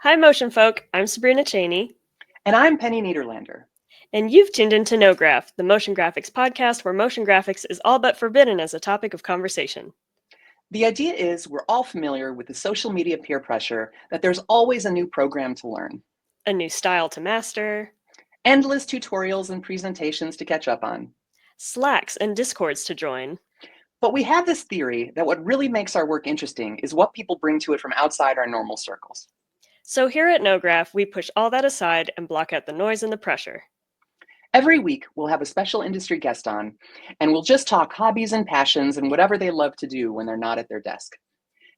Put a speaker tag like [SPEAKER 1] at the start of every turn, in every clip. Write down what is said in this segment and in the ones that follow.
[SPEAKER 1] Hi, motion folk. I'm Sabrina Cheney,
[SPEAKER 2] And I'm Penny Niederlander.
[SPEAKER 1] and you've tuned into NoGraph, the motion graphics podcast where motion graphics is all but forbidden as a topic of conversation.
[SPEAKER 2] The idea is we're all familiar with the social media peer pressure that there's always a new program to learn,
[SPEAKER 1] A new style to master,
[SPEAKER 2] endless tutorials and presentations to catch up on.
[SPEAKER 1] Slacks and Discords to join.
[SPEAKER 2] But we have this theory that what really makes our work interesting is what people bring to it from outside our normal circles.
[SPEAKER 1] So here at NoGraph, we push all that aside and block out the noise and the pressure.
[SPEAKER 2] Every week, we'll have a special industry guest on, and we'll just talk hobbies and passions and whatever they love to do when they're not at their desk.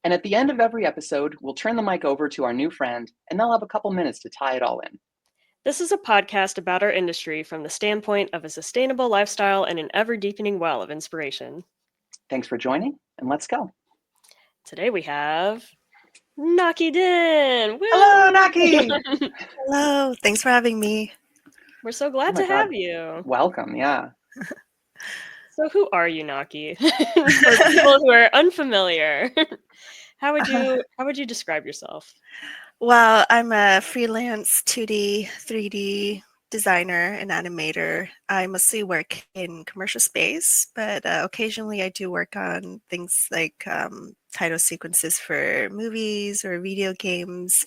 [SPEAKER 2] And at the end of every episode, we'll turn the mic over to our new friend, and they'll have a couple minutes to tie it all in.
[SPEAKER 1] This is a podcast about our industry from the standpoint of a sustainable lifestyle and an ever-deepening well of inspiration.
[SPEAKER 2] Thanks for joining, and let's go.
[SPEAKER 1] Today we have Nocky Dinh! Woo!
[SPEAKER 2] Hello, Nocky!
[SPEAKER 3] Hello, thanks for having me.
[SPEAKER 1] We're so glad
[SPEAKER 2] Oh my
[SPEAKER 1] to have
[SPEAKER 2] God.
[SPEAKER 1] you.
[SPEAKER 2] Welcome, yeah.
[SPEAKER 1] So who are you, Nocky? For people who are unfamiliar, how would you describe yourself?
[SPEAKER 3] Well, I'm a freelance 2D, 3D designer and animator. I mostly work in commercial space, but occasionally I do work on things like title sequences for movies or video games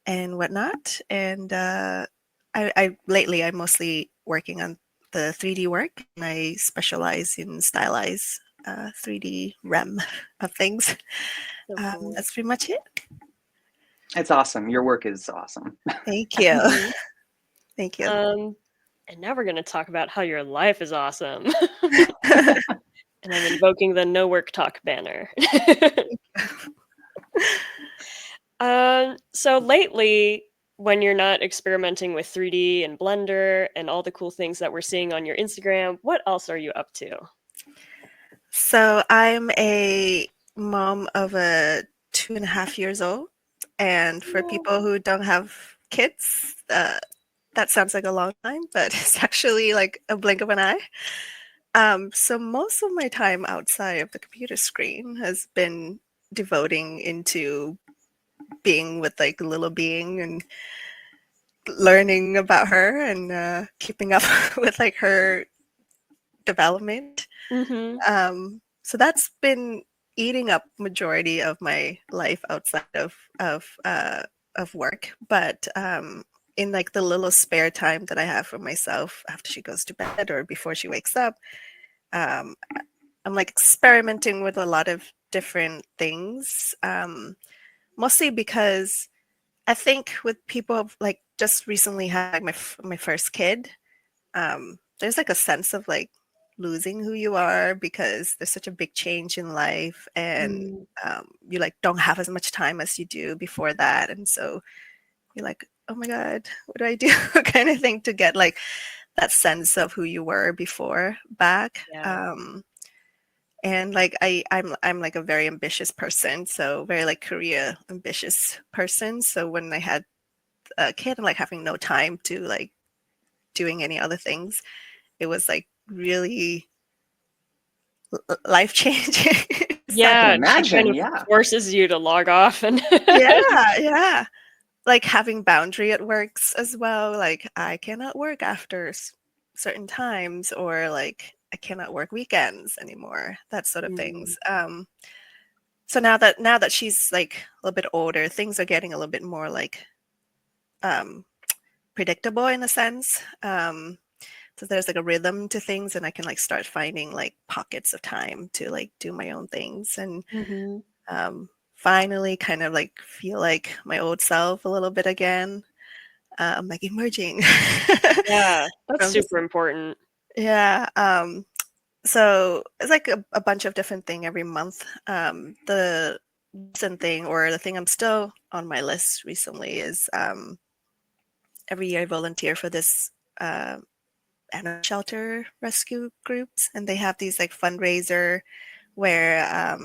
[SPEAKER 3] and whatnot. And I lately I'm mostly working on the 3D work, and I specialize in stylized 3D REM of things.
[SPEAKER 1] So cool.
[SPEAKER 3] That's pretty much it.
[SPEAKER 2] It's awesome. Your work is awesome.
[SPEAKER 3] Thank you.
[SPEAKER 1] Mhm.
[SPEAKER 3] Thank you.
[SPEAKER 1] And now we're going to talk about how your life is awesome. And I'm invoking the no work talk banner. So lately, when you're not experimenting with 3D and Blender and all the cool things that we're seeing on your Instagram, what else are you up to?
[SPEAKER 3] So I'm a mom of a 2.5 years old. And for people who don't have kids, that sounds like a long time, but it's actually like a blink of an eye. So most of my time outside of the computer screen has been devoting into being with like little being and learning about her and keeping up with like her development.
[SPEAKER 1] Mm-hmm.
[SPEAKER 3] So that's been eating up majority of my life outside of work. But in like the little spare time that I have for myself after she goes to bed or before she wakes up, I'm like experimenting with a lot of different things. Mostly because I think with people like just recently had like my first kid, there's like a sense of like losing who you are because there's such a big change in life, and you like don't have as much time as you do before that, and so you're like, oh my God, what do I do? Kind of thing, to get like that sense of who you were before back.
[SPEAKER 1] Yeah.
[SPEAKER 3] And like I'm like a very ambitious person, so very like career ambitious person. So when I had a kid and like having no time to like doing any other things, it was like really life changing.
[SPEAKER 1] Yeah, she kind of
[SPEAKER 2] yeah.
[SPEAKER 1] forces you to log off and
[SPEAKER 3] yeah. Like having boundary at works as well. Like I cannot work after certain times, or like I cannot work weekends anymore. That sort of things. So now that she's like a little bit older, things are getting a little bit more like predictable in a sense. So there's like a rhythm to things, and I can like start finding like pockets of time to like do my own things, and finally kind of like feel like my old self a little bit again. I'm like emerging.
[SPEAKER 1] Yeah, that's super important.
[SPEAKER 3] Yeah. So it's like a bunch of different things every month. The recent thing, or the thing I'm still on my list recently, is every year I volunteer for this animal shelter rescue groups, and they have these like fundraiser where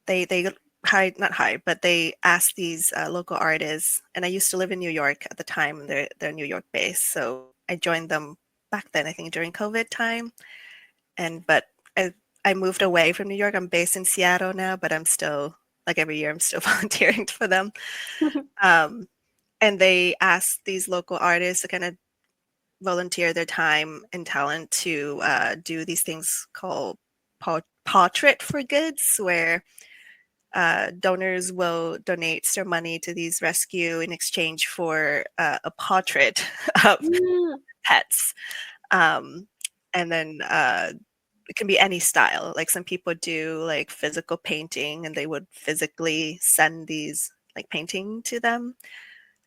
[SPEAKER 3] they hire, not hire, but they ask these local artists. And I used to live in New York at the time. They're New York based, so I joined them back then, I think during COVID time. But I moved away from New York. I'm based in Seattle now, but I'm still like every year I'm still volunteering for them. and they ask these local artists to kind of volunteer their time and talent to do these things called portrait for goods, where donors will donate their money to these rescue in exchange for a portrait of pets. And then it can be any style. Like some people do like physical painting, and they would physically send these like painting to them.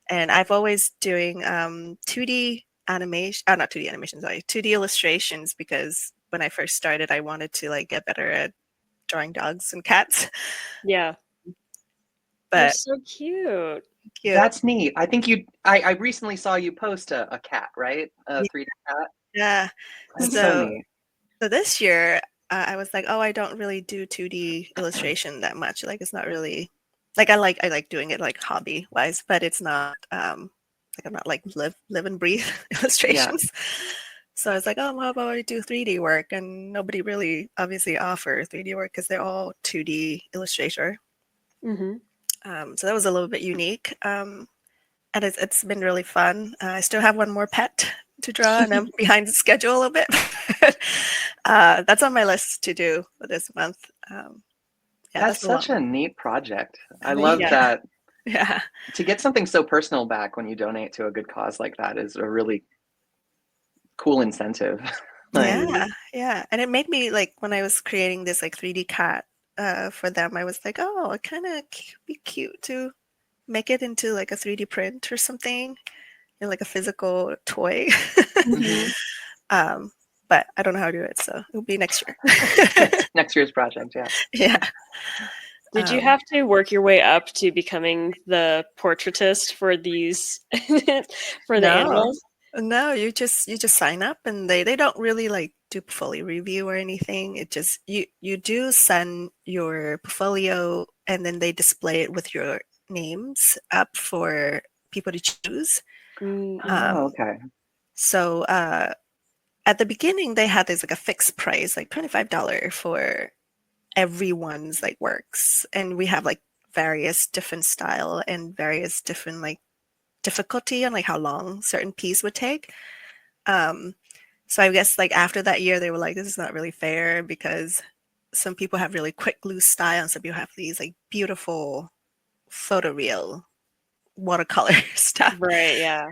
[SPEAKER 3] And I've always doing 2D animation, not 2D animation, sorry, 2D illustrations, because when I first started, I wanted to like get better at drawing dogs and cats.
[SPEAKER 1] Yeah. They're
[SPEAKER 3] But
[SPEAKER 1] so cute.
[SPEAKER 3] cute.
[SPEAKER 2] That's neat. I think I recently saw you post a cat, right? A 3D cat.
[SPEAKER 3] Yeah.
[SPEAKER 2] That's so
[SPEAKER 3] So,
[SPEAKER 2] neat.
[SPEAKER 3] so this year, I was like, oh, I don't really do 2D illustration that much. Like, it's not really like I like doing it like hobby wise, but it's not like I'm not like live and breathe illustrations. So I was like, oh, well, how about I do 3D work? And nobody really obviously offers 3D work because they're all 2D illustrator.
[SPEAKER 1] Mm-hmm.
[SPEAKER 3] So that was a little bit unique. And it's been really fun. I still have one more pet to draw, and I'm behind the schedule a little bit. That's on my list to do for this month. Yeah,
[SPEAKER 2] That's such a neat project. I
[SPEAKER 3] Me
[SPEAKER 2] love
[SPEAKER 3] too.
[SPEAKER 2] that.
[SPEAKER 3] Yeah.
[SPEAKER 2] To get something so personal back when you donate to a good cause like that is a really cool incentive. Like,
[SPEAKER 3] Yeah. And it made me like when I was creating this like 3D cat for them, I was like, oh, it kind of be cute to make it into like a 3D print or something, like a physical toy.
[SPEAKER 1] Mhm.
[SPEAKER 3] But I don't know how to do it, so it'll be next year.
[SPEAKER 2] next year's project, yeah.
[SPEAKER 3] Yeah.
[SPEAKER 1] Did you have to work your way up to becoming the portraitist for these for the
[SPEAKER 3] No.
[SPEAKER 1] animals?
[SPEAKER 3] No, you just sign up, and they don't really like do portfolio review or anything. It just you do send your portfolio, and then they display it with your names up for people to choose.
[SPEAKER 2] Oh, okay.
[SPEAKER 3] So at the beginning, they had this like a fixed price, like $25 for everyone's like works, and we have like various different style and various different like difficulty on like how long certain piece would take. So I guess like after that year, they were like, this is not really fair, because some people have really quick loose style, and some people have these like beautiful photoreal watercolor stuff.
[SPEAKER 1] Right, yeah.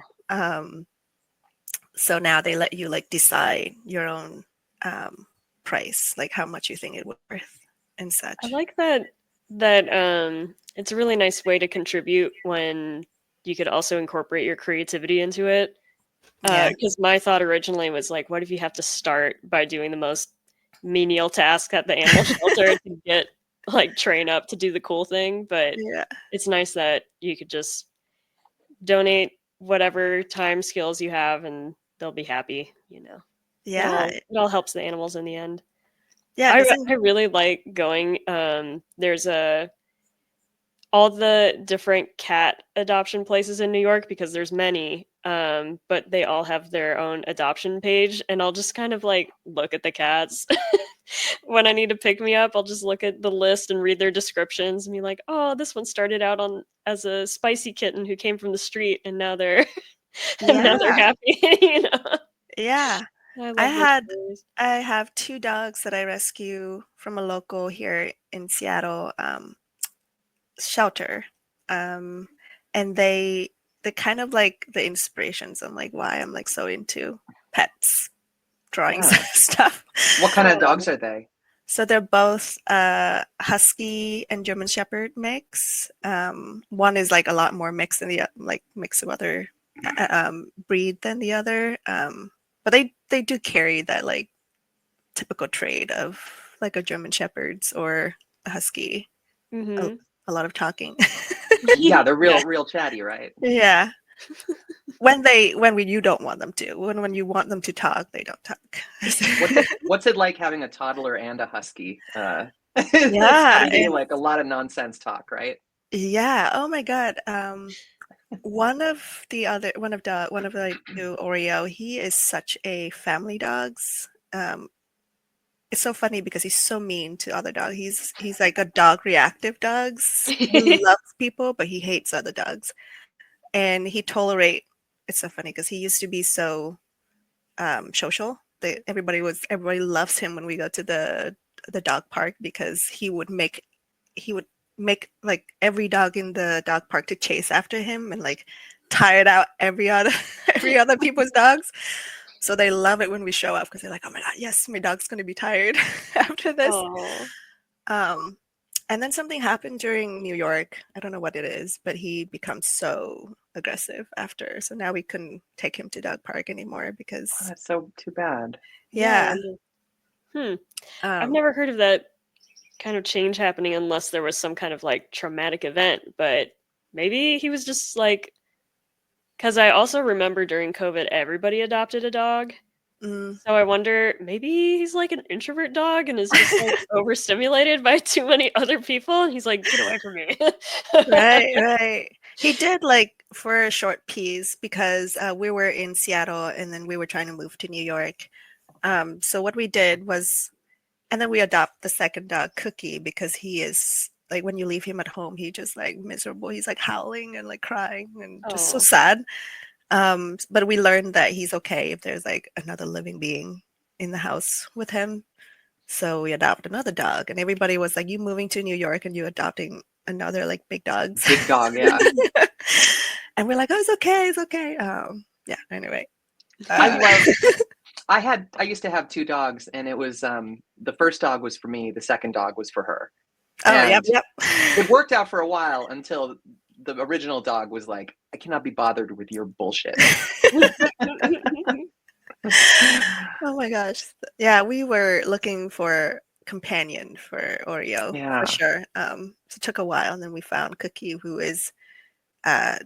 [SPEAKER 3] So now they let you like decide your own price, like how much you think it would worth and such.
[SPEAKER 1] I like that it's a really nice way to contribute when you could also incorporate your creativity into it.
[SPEAKER 3] Yeah.
[SPEAKER 1] Because my thought originally was like, what if you have to start by doing the most menial task at the animal shelter to get like train up to do the cool thing? But
[SPEAKER 3] Yeah.
[SPEAKER 1] it's nice that you could just donate whatever time skills you have and they'll be happy, you know.
[SPEAKER 3] Yeah.
[SPEAKER 1] It all helps the animals in the end.
[SPEAKER 3] Yeah.
[SPEAKER 1] I really like going. There's all the different cat adoption places in New York because there's many, but they all have their own adoption page, and I'll just kind of like look at the cats when I need to pick me up. I'll just look at the list and read their descriptions and be like, "Oh, this one started out on as a spicy kitten who came from the street, and now they're and now they're happy." You know?
[SPEAKER 3] Yeah.
[SPEAKER 1] I love those stories.
[SPEAKER 3] I have two dogs that I rescue from a local here in Seattle shelter. And they kind of like the inspirations on like why I'm like so into pets, drawings,
[SPEAKER 2] Yeah.
[SPEAKER 3] stuff.
[SPEAKER 2] What kind of dogs are they?
[SPEAKER 3] So they're both husky and German Shepherd mix. One is like a lot more mixed than the like mix of other breed than the other. But they do carry that like typical trait of like a German Shepherd's or a husky.
[SPEAKER 1] Mm-hmm.
[SPEAKER 3] A lot of talking.
[SPEAKER 2] Yeah, they're real chatty, right?
[SPEAKER 3] Yeah. You don't want them to. When you want them to talk, they don't talk.
[SPEAKER 2] What's it like having a toddler and a husky?
[SPEAKER 3] Yeah,
[SPEAKER 2] It's gotta be like a lot of nonsense talk, right?
[SPEAKER 3] Yeah. Oh my God. One of the two, Oreo, he is such a family dogs. It's so funny because he's so mean to other dogs. He's like a dog reactive dogs. He loves people, but he hates other dogs. and he tolerate. It's so funny because he used to be so social. Everybody loves him when we go to the dog park because he would make like every dog in the dog park to chase after him and like tired out every other every other people's dogs. So they love it when we show up because they're like, oh my god, yes, my dog's gonna be tired after this.
[SPEAKER 1] Oh.
[SPEAKER 3] And then something happened during New York. I don't know what it is, but he becomes so aggressive after. So now we couldn't take him to dog park anymore because
[SPEAKER 2] Oh, that's so too bad.
[SPEAKER 3] yeah.
[SPEAKER 1] I've never heard of that kind of change happening unless there was some kind of like traumatic event, but maybe he was just like, because I also remember during COVID everybody adopted a dog. So I wonder, maybe he's like an introvert dog and is just like overstimulated by too many other people, and he's like, get away from me.
[SPEAKER 3] Right. He did like for a short piece because we were in Seattle and then we were trying to move to New York. So what we did was, and then we adopt the second dog, Cookie, because he is like when you leave him at home, he just like miserable. He's like howling and like crying and just so sad. But we learned that he's okay if there's like another living being in the house with him. So we adopt another dog, and everybody was like, "You moving to New York and you adopting another like big dogs?"
[SPEAKER 2] Big dog, yeah.
[SPEAKER 3] And we're like, "Oh, it's okay, it's okay." Yeah. Anyway,
[SPEAKER 2] I used to have two dogs, and it was the first dog was for me, the second dog was for her.
[SPEAKER 3] Oh,
[SPEAKER 2] and
[SPEAKER 3] yep.
[SPEAKER 2] It worked out for a while until the original dog was like, I cannot be bothered with your bullshit.
[SPEAKER 3] Oh my gosh. Yeah, we were looking for companion for Oreo
[SPEAKER 2] Yeah.
[SPEAKER 3] for sure. So it took a while, and then we found Cookie, who is an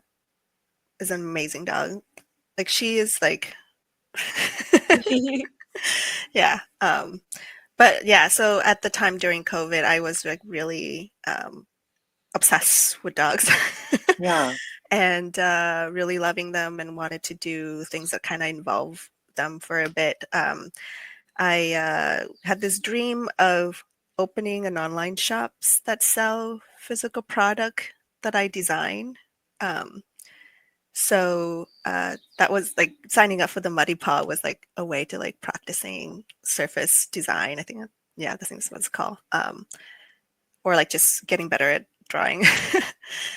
[SPEAKER 3] amazing dog. Like she is like yeah. But yeah, so at the time during COVID, I was like really obsessed with dogs.
[SPEAKER 2] Yeah.
[SPEAKER 3] And really loving them and wanted to do things that kind of involve them for a bit. I had this dream of opening an online shops that sell physical product that I design. So that was like signing up for the Muddy Paw was like a way to like practicing surface design. I think, yeah, I think that's what it's called. Or like just getting better at drawing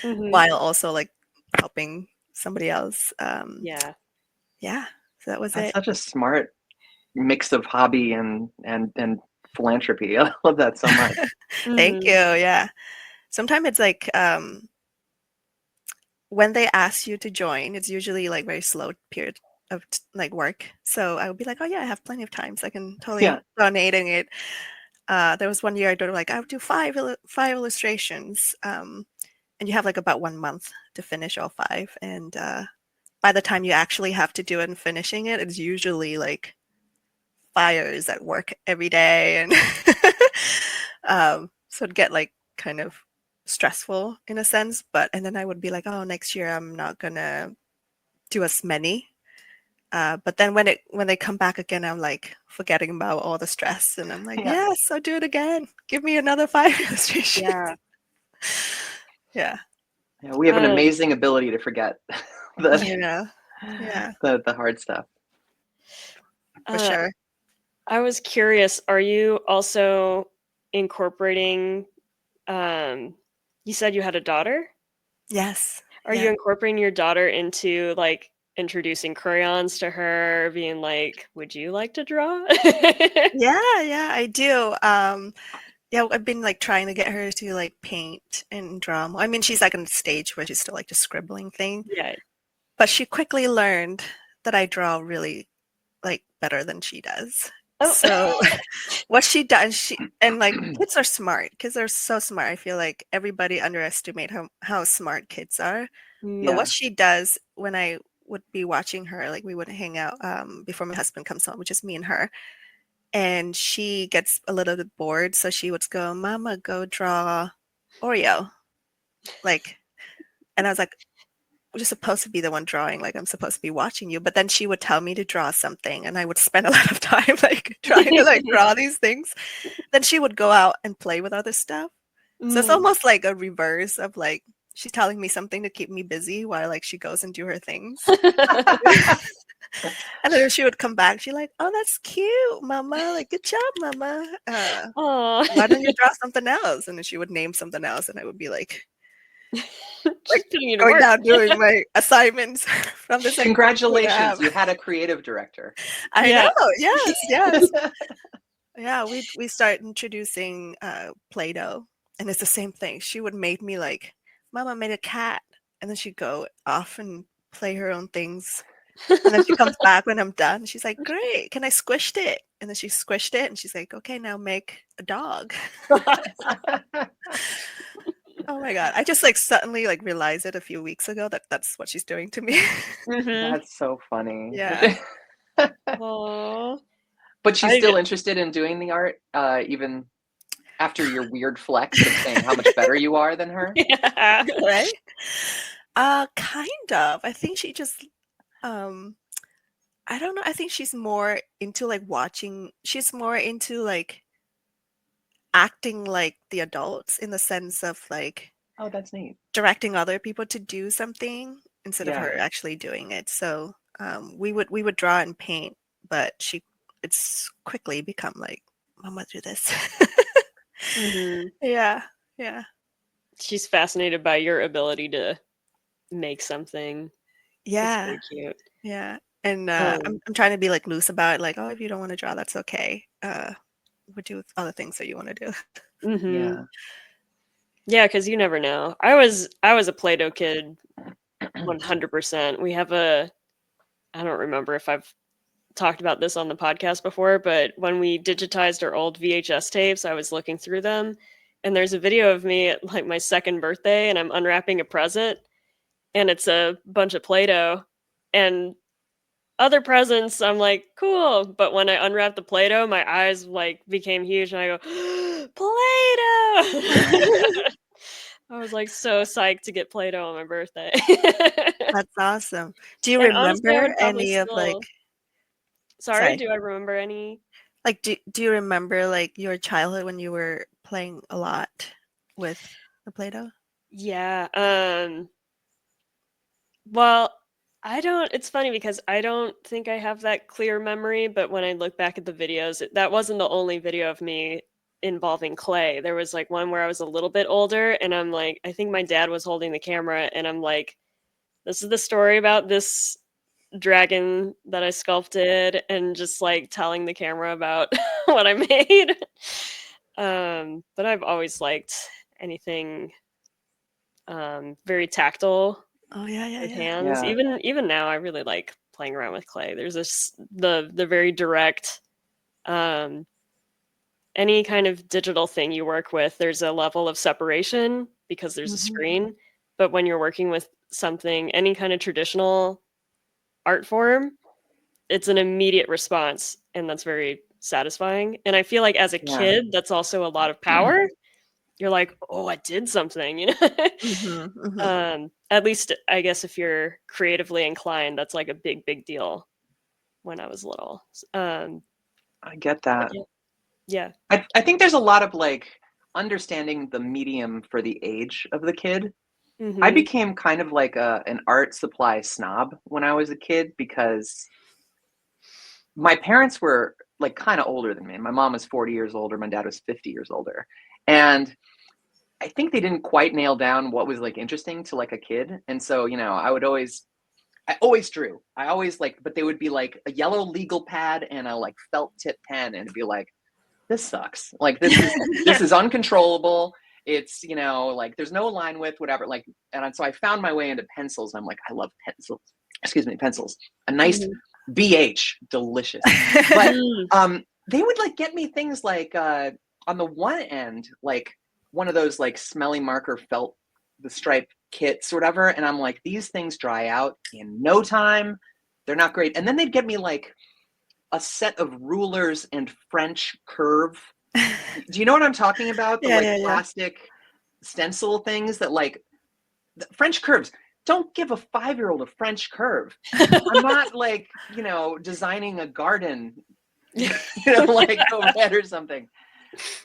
[SPEAKER 3] while also like helping somebody else.
[SPEAKER 1] Yeah.
[SPEAKER 3] So that was
[SPEAKER 2] That's
[SPEAKER 3] it.
[SPEAKER 2] such a smart mix of hobby and philanthropy. I love that so much.
[SPEAKER 3] Thank you. Yeah. Sometimes it's like when they ask you to join, it's usually like very slow period of like work. So I would be like, oh yeah, I have plenty of time, so I can totally donating it. There was one year I did like I would do five illustrations, and you have like about 1 month to finish all 5. And by the time you actually have to do it and finishing it, it's usually like fires at work every day, and so it'd get like kind of stressful in a sense. And then I would be like, oh, next year I'm not gonna do as many. But then when they come back again, I'm like forgetting about all the stress, and I'm like, yes, I'll do it again. Give me another 5 illustrations. Yeah.
[SPEAKER 2] We have an amazing ability to forget the hard stuff.
[SPEAKER 3] For sure.
[SPEAKER 1] I was curious, are you also incorporating, you said you had a daughter?
[SPEAKER 3] Yes.
[SPEAKER 1] Are you incorporating your daughter into like introducing crayons to her, being like, would you like to draw?
[SPEAKER 3] Yeah, I do. I've been like trying to get her to like paint and draw. I mean, she's like on a stage where she's still like just scribbling thing.
[SPEAKER 1] Yeah.
[SPEAKER 3] But she quickly learned that I draw really like better than she does.
[SPEAKER 1] Oh.
[SPEAKER 3] So what she does, and like kids are smart. Kids are so smart. I feel like everybody underestimate how smart kids are.
[SPEAKER 2] Yeah.
[SPEAKER 3] But what she does when I would be watching her, like we would hang out before my husband comes home, which is me and her. And she gets a little bit bored, so she would go, "Mama, go draw Oreo." Like, and I was like, "You're supposed to be the one drawing. Like, I'm supposed to be watching you." But then she would tell me to draw something, and I would spend a lot of time like trying to like draw these things. Then she would go out and play with other stuff. So it's almost like a reverse of like she's telling me something to keep me busy while like she goes and do her things. And then she would come back, she's like, "Oh, that's cute, Mama. Like, good job, Mama. Why don't you draw something else?" And then she would name something else, and I would be like
[SPEAKER 1] putting you to
[SPEAKER 3] going
[SPEAKER 1] work.
[SPEAKER 3] down doing my assignments from this.
[SPEAKER 2] Congratulations, you had a creative director.
[SPEAKER 3] I know. Yes. Yeah, we start introducing Play-Doh, and it's the same thing. She would make me like, "Mama made a cat," and then she'd go off and play her own things. And then she comes back when I'm done. She's like, "Great, can I squished it?" And then she squished it, and she's like, "Okay, now make a dog." Oh my god! I just like suddenly like realized it a few weeks ago that that's what she's doing to me.
[SPEAKER 2] That's so funny.
[SPEAKER 3] Yeah.
[SPEAKER 1] Aww.
[SPEAKER 2] But she's still interested in doing the art, even after your weird flex of saying how much better you are than her.
[SPEAKER 1] Yeah.
[SPEAKER 3] Right? Kind of. I think she just I don't know. I think she's more into like watching. She's more into like acting like the adults in the sense of like,
[SPEAKER 2] oh, that's neat,
[SPEAKER 3] directing other people to do something instead of her actually doing it. So we would draw and paint, but it's quickly become like, "Mama, do this." Yeah.
[SPEAKER 1] She's fascinated by your ability to make something.
[SPEAKER 3] Yeah.
[SPEAKER 1] It's really cute.
[SPEAKER 3] Yeah. And I'm trying to be like loose about it, like, "Oh, if you don't want to draw, that's okay. We'll do other things that you want to do."
[SPEAKER 1] Yeah, because you never know. I was a Play-Doh kid, 100%. We have I don't remember if I've talked about this on the podcast before, but when we digitized our old VHS tapes, I was looking through them, and there's a video of me at like my second birthday, and I'm unwrapping a present, and it's a bunch of Play-Doh, and other presents, I'm like, cool. But when I unwrapped the Play-Doh, my eyes like became huge, and I go, Play-Doh! I was like so psyched to get Play-Doh on my birthday.
[SPEAKER 3] That's awesome. Do you
[SPEAKER 1] And honestly, I
[SPEAKER 3] remember
[SPEAKER 1] would probably
[SPEAKER 3] any of like?
[SPEAKER 1] still. Sorry, do I remember any?
[SPEAKER 3] Like, do you remember like your childhood when you were playing a lot with the Play-Doh?
[SPEAKER 1] Yeah. Well, I don't. It's funny because I don't think I have that clear memory, but when I look back at the videos, that wasn't the only video of me involving clay. There was like one where I was a little bit older, and I'm like, I think my dad was holding the camera, and I'm like, this is the story about this dragon that I sculpted, and just like telling the camera about what I made. But I've always liked anything very tactile
[SPEAKER 3] Oh yeah.
[SPEAKER 1] with hands. Even now, I really like playing around with clay. There's the very direct. Any kind of digital thing you work with, there's a level of separation because there's a screen. But when you're working with something, any kind of traditional art form, it's an immediate response, and that's very satisfying. And I feel like as a kid, that's also a lot of power. You're like, oh, I did something, you know? At least I guess if you're creatively inclined, that's like a big deal when I was little.
[SPEAKER 2] I get that.
[SPEAKER 1] Yeah.
[SPEAKER 2] I think there's a lot of like understanding the medium for the age of the kid. I became kind of like an art supply snob when I was a kid because my parents were like kind of older than me. My mom was 40 years older. My dad was 50 years older. And I think they didn't quite nail down what was like interesting to like a kid. And so, you know, I always drew. I always like, but they would be like a yellow legal pad and a like felt tip pen, and it'd be like, this sucks. Like this is uncontrollable. It's, you know, like there's no line width, whatever. Like, and so I found my way into pencils. I'm like, I love pencils. Excuse me, pencils. A nice BH, delicious. But they would like get me things like on the one end, like one of those like smelly marker felt the stripe kits or whatever, and I'm like, these things dry out in no time. They're not great. And then they'd get me like a set of rulers and French curve. Do you know what I'm talking about? The plastic stencil things that like French curves. Don't give a 5-year-old a French curve. I'm not like, you know, designing a garden, you know, like overhead or something.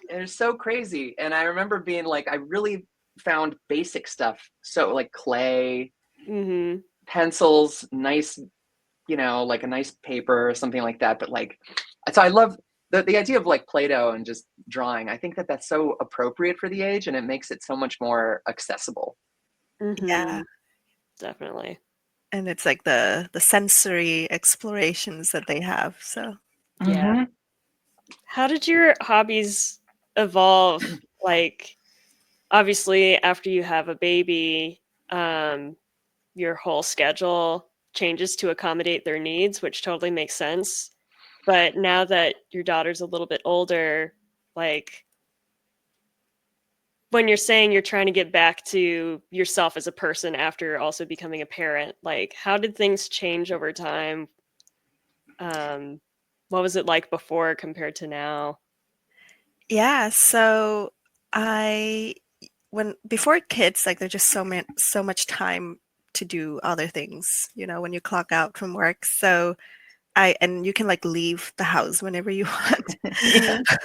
[SPEAKER 2] And it's so crazy. And I remember being like, I really found basic stuff. So like clay,
[SPEAKER 1] Mm-hmm.
[SPEAKER 2] pencils, nice, like a nice paper or something like that. But like, so I love the idea of like Play-Doh and just drawing. I think that that's so appropriate for the age, and it makes it so much more accessible.
[SPEAKER 1] Mm-hmm. Definitely.
[SPEAKER 3] And it's like the sensory explorations that they have. So
[SPEAKER 1] Yeah.
[SPEAKER 2] Mm-hmm.
[SPEAKER 1] How did your hobbies evolve? Like, obviously, after you have a baby, your whole schedule changes to accommodate their needs, which totally makes sense. But now that your daughter's a little bit older, like, when you're saying you're trying to get back to yourself as a person after also becoming a parent, like, how did things change over time? Um, what was it like before compared to now?
[SPEAKER 3] yeah, so I when before kids, like there's just so much time to do other things, when you clock out from work. So and you can like leave the house whenever you want.
[SPEAKER 2] Yeah.
[SPEAKER 1] Mhm.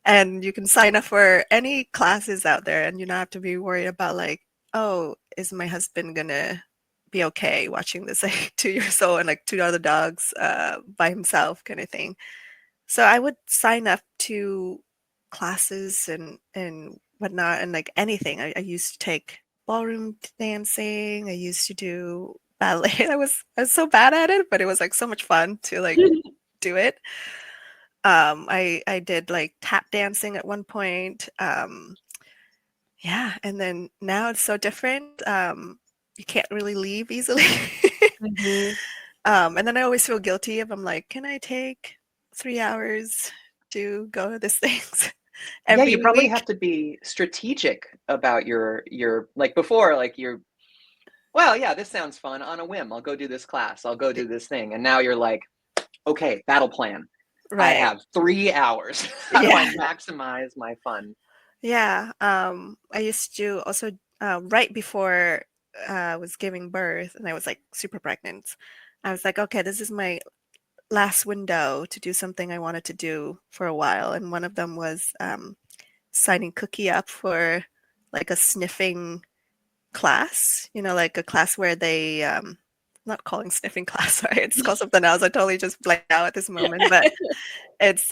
[SPEAKER 3] And you can sign up for any classes out there, and you don't have to be worried about like, oh, is my husband gonna be okay watching this like 2 years old and like two other dogs by himself kind of thing. So I would sign up to classes and whatnot, and like anything. I used to take ballroom dancing. I used to do ballet. I was so bad at it, but it was like so much fun to like do it. I did like tap dancing at one point. Yeah, and then now it's so different. You can't really leave easily.
[SPEAKER 1] Mhm.
[SPEAKER 3] And then I always feel guilty if I'm like, can I take 3 hours to go to these things
[SPEAKER 2] Yeah, you
[SPEAKER 3] every
[SPEAKER 2] probably
[SPEAKER 3] week?
[SPEAKER 2] have to be strategic about your like before, like well, yeah, this sounds fun. On a whim, I'll go do this class. I'll go do this thing. And now you're like, okay, battle plan. I
[SPEAKER 3] Right.
[SPEAKER 2] have 3 hours. How do I
[SPEAKER 3] Yeah.
[SPEAKER 2] maximize my fun?
[SPEAKER 3] Yeah. I used to also right before I was giving birth and I was like super pregnant. I was like, okay, this is my last window to do something I wanted to do for a while. And one of them was signing Cookie up for like a sniffing class, like a class where they not calling sniffing class, sorry, it's called something else. I totally just blanked out at this moment, but it's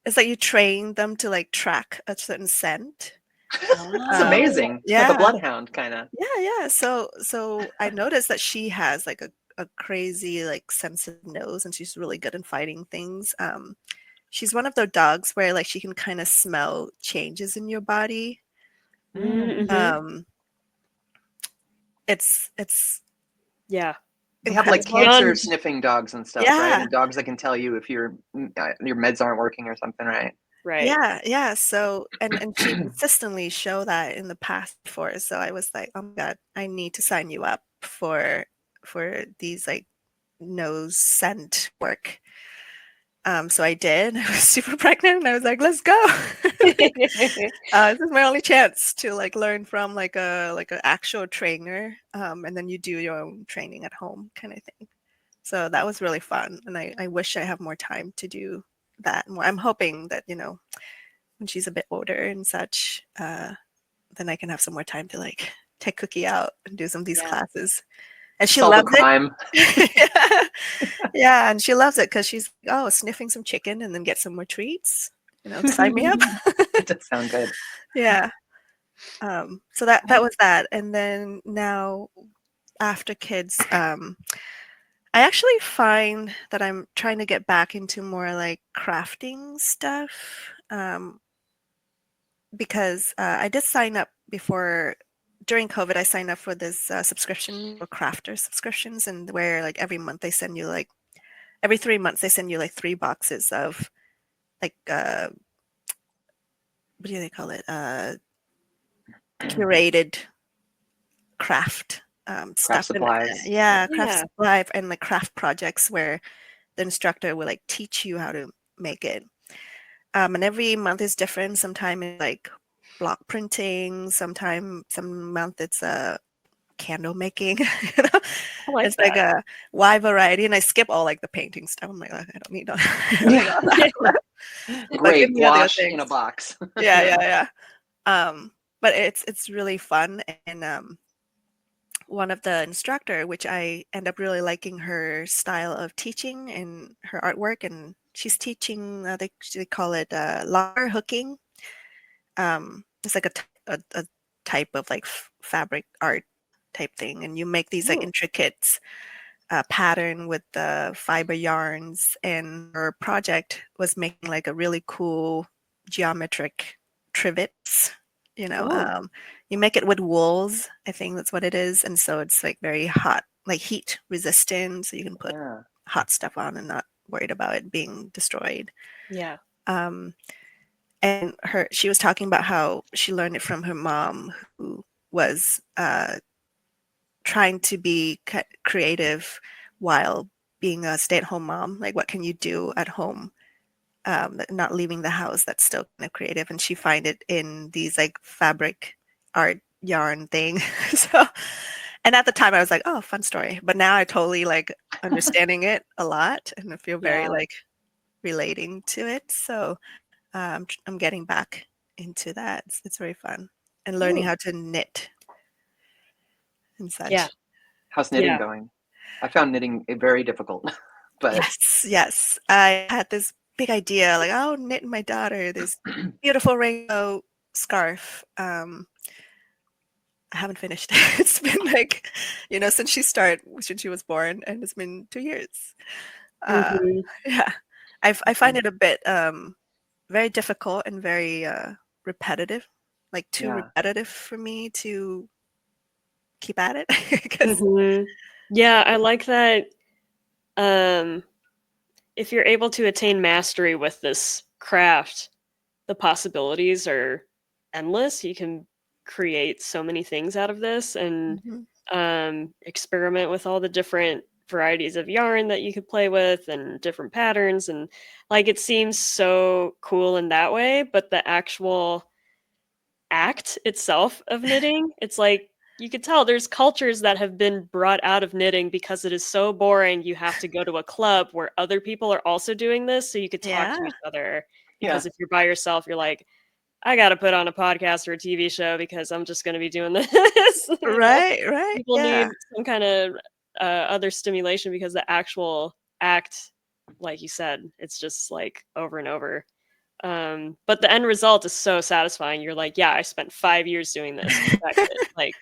[SPEAKER 3] it's like you train them to like track a certain scent.
[SPEAKER 2] That's
[SPEAKER 1] Oh.
[SPEAKER 2] amazing. Like a
[SPEAKER 3] Yeah,
[SPEAKER 2] bloodhound kind of.
[SPEAKER 3] yeah. So I noticed that she has like a crazy like sensitive nose, and she's really good in fighting things. She's one of those dogs where like she can kind of smell changes in your body.
[SPEAKER 1] Mhm.
[SPEAKER 3] Um, it's
[SPEAKER 1] Yeah.
[SPEAKER 2] They have like
[SPEAKER 3] incredible.
[SPEAKER 2] cancer
[SPEAKER 1] Beyond
[SPEAKER 2] sniffing dogs and stuff, right?
[SPEAKER 3] Yeah,
[SPEAKER 2] And dogs that can tell you if your meds aren't working or something, right?
[SPEAKER 1] right.
[SPEAKER 3] yeah. So and she consistently showed that in the past before. So I was like, oh my God, I need to sign you up for these like nose scent work. So I did. I was super pregnant, and I was like, let's go. This is my only chance to like learn from like an actual trainer, and then you do your own training at home kind of thing. So that was really fun, and I wish I have more time to do that more. I'm hoping that when she's a bit older and such, then I can have some more time to like take Cookie out and do some of these
[SPEAKER 1] Yeah.
[SPEAKER 3] classes. And she
[SPEAKER 2] Solve a
[SPEAKER 3] loves it.
[SPEAKER 2] crime.
[SPEAKER 3] Yeah, and she loves it because she's oh sniffing some chicken and then get some more treats. Sign me up.
[SPEAKER 2] It does sound good.
[SPEAKER 3] Yeah. So that was that, and then now after kids, I actually find that I'm trying to get back into more like crafting stuff. Because I did sign up before during COVID. I signed up for this subscription or crafter subscriptions, and where like every month they send you like every 3 months they send you like 3 boxes of like what do they call it? Curated craft
[SPEAKER 2] Craft
[SPEAKER 3] stuff, and
[SPEAKER 2] supplies.
[SPEAKER 3] yeah, craft
[SPEAKER 1] Yeah.
[SPEAKER 3] supply and like craft projects where the instructor will like teach you how to make it. And every month is different. Sometime it's like block printing. Some month it's candle making.
[SPEAKER 1] I like
[SPEAKER 3] It's like
[SPEAKER 1] that.
[SPEAKER 3] a wide variety, and I skip all like the painting stuff. I'm like, "Oh, I don't need all, I don't need all
[SPEAKER 2] Yeah.
[SPEAKER 3] that. But give
[SPEAKER 2] Great.
[SPEAKER 3] me other
[SPEAKER 2] Wash in
[SPEAKER 3] things."
[SPEAKER 2] a box.
[SPEAKER 3] Yeah. Um, but it's really fun. And one of the instructor, which I end up really liking her style of teaching and her artwork, and she's teaching, they call it locker hooking. It's like a type of like fabric art type thing, and you make these like
[SPEAKER 1] Ooh.
[SPEAKER 3] intricate pattern with the fiber yarns. And her project was making like a really cool geometric trivets.
[SPEAKER 1] Oh,
[SPEAKER 3] You make it with wools, I think that's what it is, and so it's like very hot, like heat resistant, so you can put
[SPEAKER 2] Yeah.
[SPEAKER 3] hot stuff on and not worried about it being destroyed.
[SPEAKER 1] yeah.
[SPEAKER 3] Um, and she was talking about how she learned it from her mom, who was trying to be creative while being a stay-at-home mom. Like, what can you do at home, not leaving the house, that's still kind of creative? And she find it in these like fabric art yarn thing. So, and at the time I was like, oh, fun story. But now I totally like understanding it a lot, and I feel very
[SPEAKER 2] Yeah.
[SPEAKER 3] like relating to it. So I'm getting back into that. It's very fun, and learning
[SPEAKER 1] Ooh.
[SPEAKER 3] how to knit and
[SPEAKER 1] Yeah.
[SPEAKER 3] such.
[SPEAKER 2] How's knitting
[SPEAKER 1] Yeah.
[SPEAKER 2] going? I found knitting very difficult, but
[SPEAKER 3] Yes, yes. I had this big idea, like, oh, knit my daughter this beautiful rainbow scarf. I haven't finished it. It's been like, since she was born, and it's been 2 years. Uh,
[SPEAKER 1] Hmm.
[SPEAKER 3] yeah, I find it a bit very difficult and very repetitive, like too
[SPEAKER 2] yeah,
[SPEAKER 3] repetitive for me to keep at it. Because
[SPEAKER 1] Hmm. Yeah, I like that. Um, if you're able to attain mastery with this craft, the possibilities are endless. You can create so many things out of this and
[SPEAKER 3] Mhm.
[SPEAKER 1] experiment with all the different varieties of yarn that you could play with and different patterns. And like it seems so cool in that way, but the actual act itself of knitting, it's like you could tell there's cultures that have been brought out of knitting because it is so boring. You have to go to a club where other people are also doing this so you could talk
[SPEAKER 3] Yeah,
[SPEAKER 1] to each other.
[SPEAKER 2] yeah,
[SPEAKER 1] Because if you're by yourself, you're like, I got to put on a podcast or a TV show because I'm just going to be doing this.
[SPEAKER 3] right, right,
[SPEAKER 1] People
[SPEAKER 3] yeah,
[SPEAKER 1] need some kind of other stimulation because the actual act, like you said, it's just like over and over. But the end result is so satisfying. You're like, yeah, I spent 5 years doing this. Perfected. Like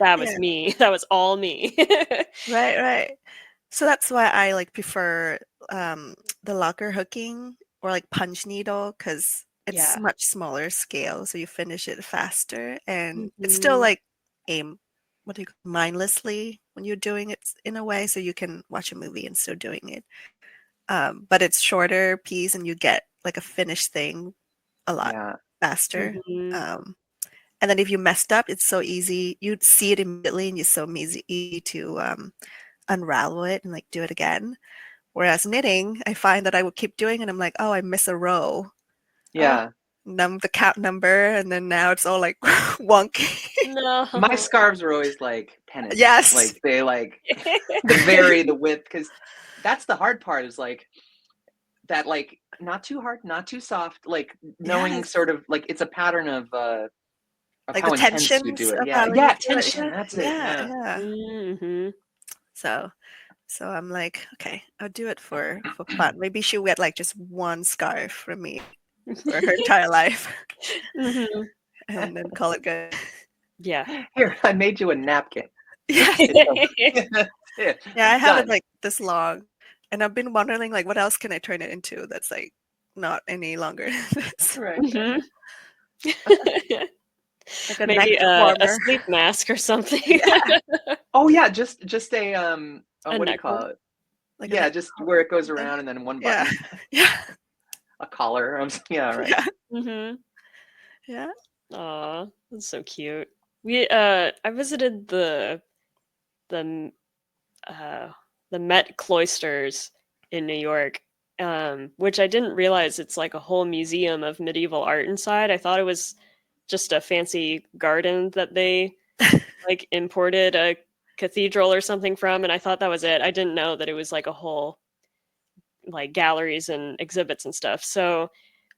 [SPEAKER 1] that was
[SPEAKER 3] yeah,
[SPEAKER 1] me. That was all me.
[SPEAKER 3] right, right. So that's why I like prefer the locker hooking or like punch needle, because it's
[SPEAKER 1] Yeah.
[SPEAKER 3] much smaller scale, so you finish it faster, and it's still
[SPEAKER 1] Mhm.
[SPEAKER 3] like aim, what do you mindlessly when you're doing it in a way, so you can watch a movie and still doing it. But it's shorter piece, and you get like a finished thing a lot
[SPEAKER 2] yeah,
[SPEAKER 3] faster.
[SPEAKER 1] Mhm.
[SPEAKER 3] Um, and then if you messed up, it's so easy. You'd see it immediately, and it's so easy to unravel it and like do it again. Whereas knitting, I find that I would keep doing it. I'm like, oh, I miss a row. Oh,
[SPEAKER 2] yeah.
[SPEAKER 3] the count number, and then now it's all like wonky.
[SPEAKER 2] My
[SPEAKER 1] No.
[SPEAKER 2] scarves are always like pennants.
[SPEAKER 3] Yes.
[SPEAKER 2] Like they like they vary the width because that's the hard part is like that like not too hard, not too soft, like knowing
[SPEAKER 3] Yes.
[SPEAKER 2] sort of like it's a pattern of
[SPEAKER 3] Like the
[SPEAKER 2] how intense you
[SPEAKER 3] tensions
[SPEAKER 2] do it.
[SPEAKER 3] of
[SPEAKER 2] Yeah.
[SPEAKER 3] how you
[SPEAKER 2] Yeah,
[SPEAKER 3] do it.
[SPEAKER 2] tension.
[SPEAKER 3] Yeah.
[SPEAKER 2] That's it.
[SPEAKER 3] Yeah.
[SPEAKER 2] Yeah.
[SPEAKER 3] Yeah.
[SPEAKER 1] Mhm.
[SPEAKER 3] So so I'm like, okay, I'll do it for fun. Maybe she'll get like just one scarf from me for her entire life,
[SPEAKER 1] Mhm.
[SPEAKER 3] and then call it good.
[SPEAKER 1] Yeah.
[SPEAKER 2] Here, I made you a napkin.
[SPEAKER 3] Yes.
[SPEAKER 2] It's that's it.
[SPEAKER 3] Yeah, I have it
[SPEAKER 2] Done.
[SPEAKER 3] like this long, and I've been wondering like what else can I turn it into that's like not any longer than this.
[SPEAKER 2] Right.
[SPEAKER 1] Mhm.
[SPEAKER 3] Like a neck
[SPEAKER 1] Maybe a
[SPEAKER 3] warmer.
[SPEAKER 1] sleep mask or something.
[SPEAKER 3] Yeah,
[SPEAKER 2] Oh yeah, just a
[SPEAKER 1] A
[SPEAKER 2] what do you
[SPEAKER 1] neck
[SPEAKER 2] call
[SPEAKER 1] warmer.
[SPEAKER 2] it?
[SPEAKER 3] like a
[SPEAKER 2] Yeah,
[SPEAKER 3] neck
[SPEAKER 2] just
[SPEAKER 3] warmer
[SPEAKER 2] where it
[SPEAKER 3] or
[SPEAKER 2] goes
[SPEAKER 3] something.
[SPEAKER 2] around and then one
[SPEAKER 3] Yeah,
[SPEAKER 2] button,
[SPEAKER 3] yeah,
[SPEAKER 2] a collar. Yeah, right.
[SPEAKER 3] yeah,
[SPEAKER 1] Mhm.
[SPEAKER 3] yeah.
[SPEAKER 1] Aw, that's so cute. I visited the m- uh the Met Cloisters in New York, which I didn't realize it's like a whole museum of medieval art inside. I thought it was just a fancy garden that they like imported a cathedral or something from, and I thought that was it. I didn't know that it was like a whole like galleries and exhibits and stuff. So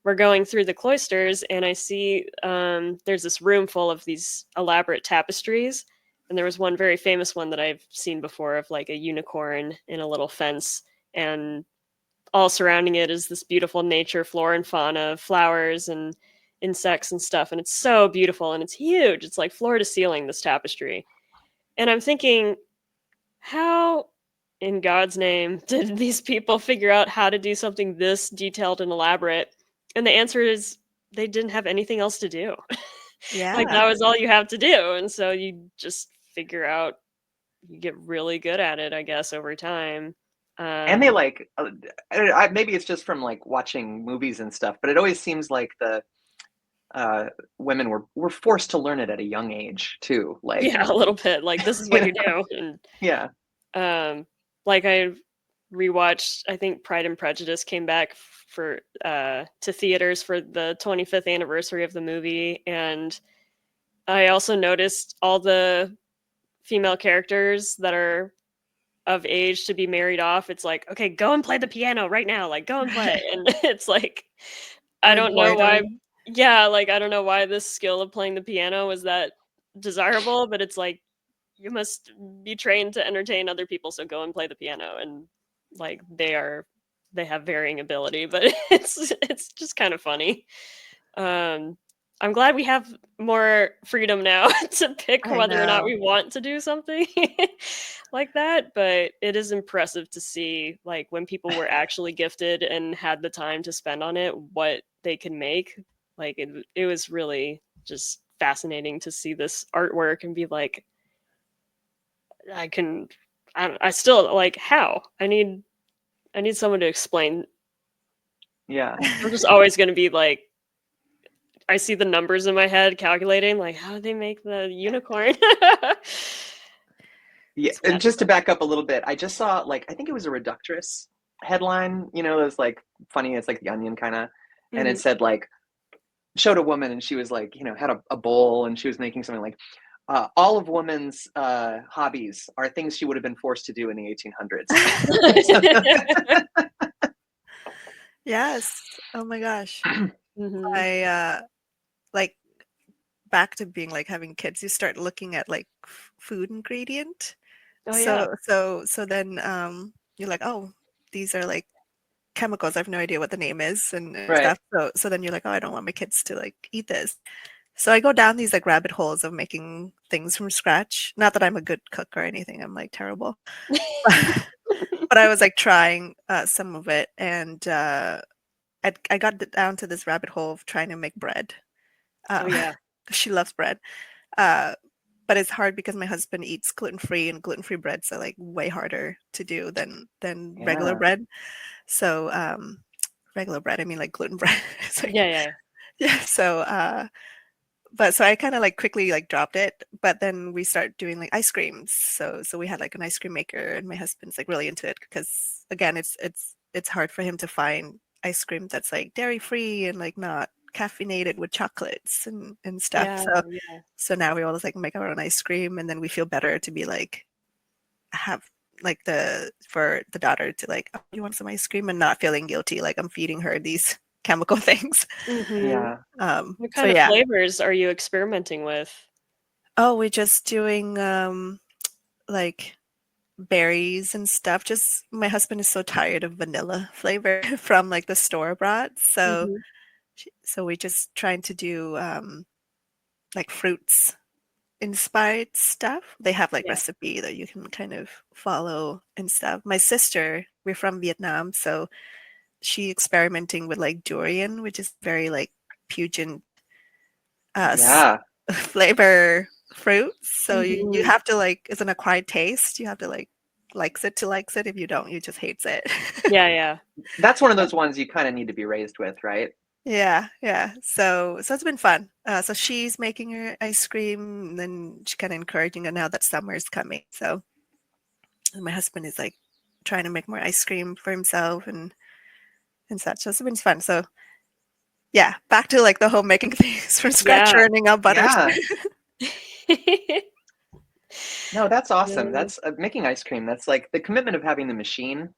[SPEAKER 1] we're going through the cloisters, and I see there's this room full of these elaborate tapestries. And there was one very famous one that I've seen before of like a unicorn in a little fence, and all surrounding it is this beautiful nature, flora and fauna, flowers and insects and stuff. And it's so beautiful and it's huge. It's like floor to ceiling, this tapestry. And I'm thinking, how in God's name did these people figure out how to do something this detailed and elaborate? And the answer is they didn't have anything else to do. Like that
[SPEAKER 3] Yeah.
[SPEAKER 1] was all you have to do. And so you just figure out, you get really good at it, I guess, over time.
[SPEAKER 2] And they like, maybe it's just from like watching movies and stuff, but it always seems like the women were forced to learn it at a young age too. Like,
[SPEAKER 1] yeah, a little bit. Like this is what you do. And
[SPEAKER 2] yeah.
[SPEAKER 1] like I rewatched, I think Pride and Prejudice came back for to theaters for the 25th anniversary of the movie, and I also noticed all the female characters that are of age to be married off. It's like, okay, go and play the piano right now, like go and play. And it's like, I
[SPEAKER 3] Like
[SPEAKER 1] don't know why.
[SPEAKER 3] boredom.
[SPEAKER 1] Yeah, like I don't know why this skill of playing the piano was that desirable, but it's like you must be trained to entertain other people, so go and play the piano. And like they have varying ability, but it's just kind of funny. I'm glad we have more freedom now to pick
[SPEAKER 3] I
[SPEAKER 1] whether or not
[SPEAKER 3] know.
[SPEAKER 1] we want to do something like that, but it is impressive to see like when people were actually gifted and had the time to spend on it, what they can make. Like it was really just fascinating to see this artwork and be like, I still like, how? I need someone to explain.
[SPEAKER 2] Yeah.
[SPEAKER 1] I'm just always going to be like, I see the numbers in my head calculating, like, how did they make the unicorn?
[SPEAKER 2] Yeah.
[SPEAKER 1] It's
[SPEAKER 2] And just to
[SPEAKER 1] magical.
[SPEAKER 2] back up a little bit, I just saw like, I think it was a Reductress headline, you know, it was like funny. It's like The Onion kind of, and it
[SPEAKER 1] Mhm.
[SPEAKER 2] said like, showed a woman and she was like, you know, had a bowl and she was making something like, all of women's hobbies are things she would have been forced to do in the 1800s.
[SPEAKER 3] Yes. Oh my gosh.
[SPEAKER 1] Mhm.
[SPEAKER 3] I like back to being like having kids, you start looking at like food ingredient.
[SPEAKER 1] Oh yeah.
[SPEAKER 3] So then you're like, oh, these are like chemicals. I have no idea what the name is and
[SPEAKER 2] Right.
[SPEAKER 3] stuff. So then you're like, oh, I don't want my kids to like eat this. So I go down these like rabbit holes of making things from scratch. Not that I'm a good cook or anything. I'm like terrible. But I was like trying some of it, and I got down to this rabbit hole of trying to make bread.
[SPEAKER 1] Oh yeah.
[SPEAKER 3] She loves bread, uh, but it's hard because my husband eats gluten free, and gluten free breads are like way harder to do than regular
[SPEAKER 2] Yeah.
[SPEAKER 3] bread. So regular bread, I mean like gluten bread. It's like
[SPEAKER 1] Yeah, yeah.
[SPEAKER 3] yeah. So I kind of like quickly like dropped it, but then we start doing like ice creams. So we had like an ice cream maker, and my husband's like really into it because again, it's hard for him to find ice cream that's like dairy free and like not caffeinated with chocolates and stuff.
[SPEAKER 1] Yeah,
[SPEAKER 3] So
[SPEAKER 1] yeah.
[SPEAKER 3] so now we always like make our own ice cream, and then we feel better to be like have like the for the daughter to like, oh, you want some ice cream, and not feeling guilty like I'm feeding her these chemical things.
[SPEAKER 1] Mhm.
[SPEAKER 2] Yeah.
[SPEAKER 1] What
[SPEAKER 3] So
[SPEAKER 1] kind of
[SPEAKER 3] yeah.
[SPEAKER 1] flavors are you experimenting with?
[SPEAKER 3] Oh, we're just doing like berries and stuff. Just my husband is so tired of vanilla flavor from like the store bought. So
[SPEAKER 1] Mhm.
[SPEAKER 3] so we're just trying to do like fruits inspired stuff. They have like
[SPEAKER 1] Yeah.
[SPEAKER 3] recipe that you can kind of follow and stuff. My sister, we're from Vietnam, so she experimenting with like durian, which is very like pungent
[SPEAKER 2] Yeah.
[SPEAKER 3] flavor fruits. So you
[SPEAKER 1] Mhm.
[SPEAKER 3] have to like, it's an acquired taste. You have to like likes it to likes it. If you don't, you just hates it.
[SPEAKER 1] Yeah, yeah.
[SPEAKER 2] That's one of those ones you kind of need to be raised with, right?
[SPEAKER 3] Yeah, yeah. So it's been fun. So she's making her ice cream, and then she kind of encouraging it now that summer is coming. So and my husband is like trying to make more ice cream for himself and such. So it's been fun. So yeah, back to like the home making things from scratch,
[SPEAKER 1] Yeah.
[SPEAKER 3] churning up butters.
[SPEAKER 2] Yeah. No, that's awesome.
[SPEAKER 1] Yeah.
[SPEAKER 2] That's making ice cream. That's like the commitment of having the machine